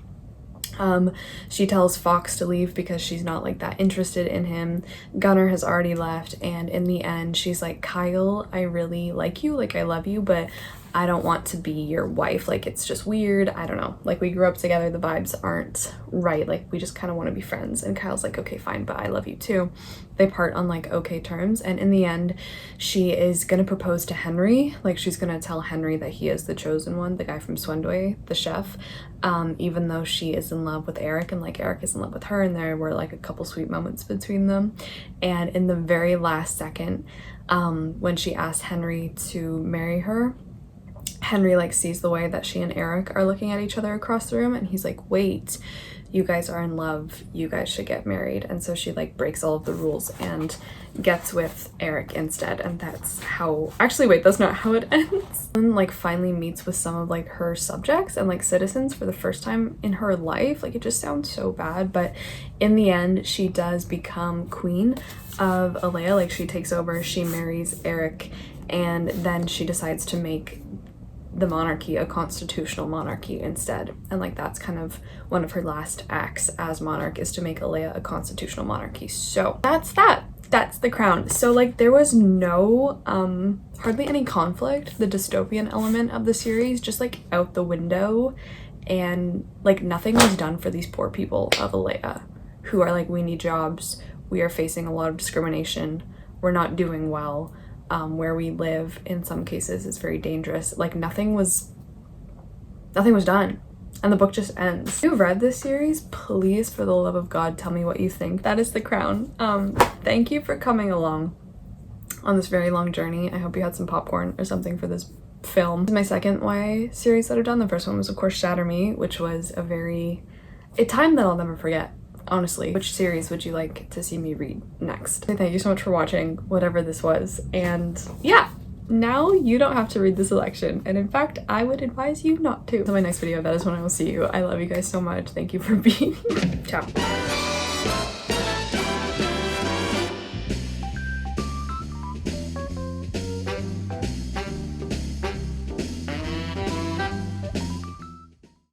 She tells Fox to leave because she's not like that interested in him. Gunnar has already left, and in the end she's like, Kyle, I really like you, like I love you, but I don't want to be your wife. Like, it's just weird. I don't know. Like, we grew up together. The vibes aren't right. Like, we just kind of want to be friends. And Kyle's like, okay, fine, but I love you too. They part on like okay terms. And in the end, she is going to propose to Henry. Like, she's going to tell Henry that he is the chosen one, the guy from Swendway, the chef, even though she is in love with Eric, and like Eric is in love with her. And there were like a couple sweet moments between them. And in the very last second, when she asked Henry to marry her, Henry like sees the way that she and Eric are looking at each other across the room, and he's like, wait, you guys are in love, you guys should get married. And so she like breaks all of the rules and gets with Eric instead. And that's how, actually wait, that's not how it ends. And like finally meets with some of like her subjects and like citizens for the first time in her life. Like, it just sounds so bad, but in the end she does become queen of Alea. Like, she takes over, she marries Eric, and then she decides to make the monarchy a constitutional monarchy instead. And like, that's kind of one of her last acts as monarch, is to make Alea a constitutional monarchy. So that's the crown. So like, there was no hardly any conflict. The dystopian element of the series just like out the window, and like nothing was done for these poor people of Alea who are like, we need jobs, we are facing a lot of discrimination, we're not doing well. Where we live in some cases is very dangerous. Like, nothing was done, and the book just ends. If you've read this series, please, for the love of God, tell me what you think. That is The Crown. Thank you for coming along on this very long journey. I hope you had some popcorn or something for this film. This is my second YA series that I've done. The first one was of course Shatter Me, which was a time that I'll never forget. Honestly, which series would you like to see me read next? Thank you so much for watching whatever this was, and yeah, now you don't have to read the selection, and in fact I would advise you not to. So my next video, that is when I will see you. I love you guys so much. Thank you for being here. Ciao.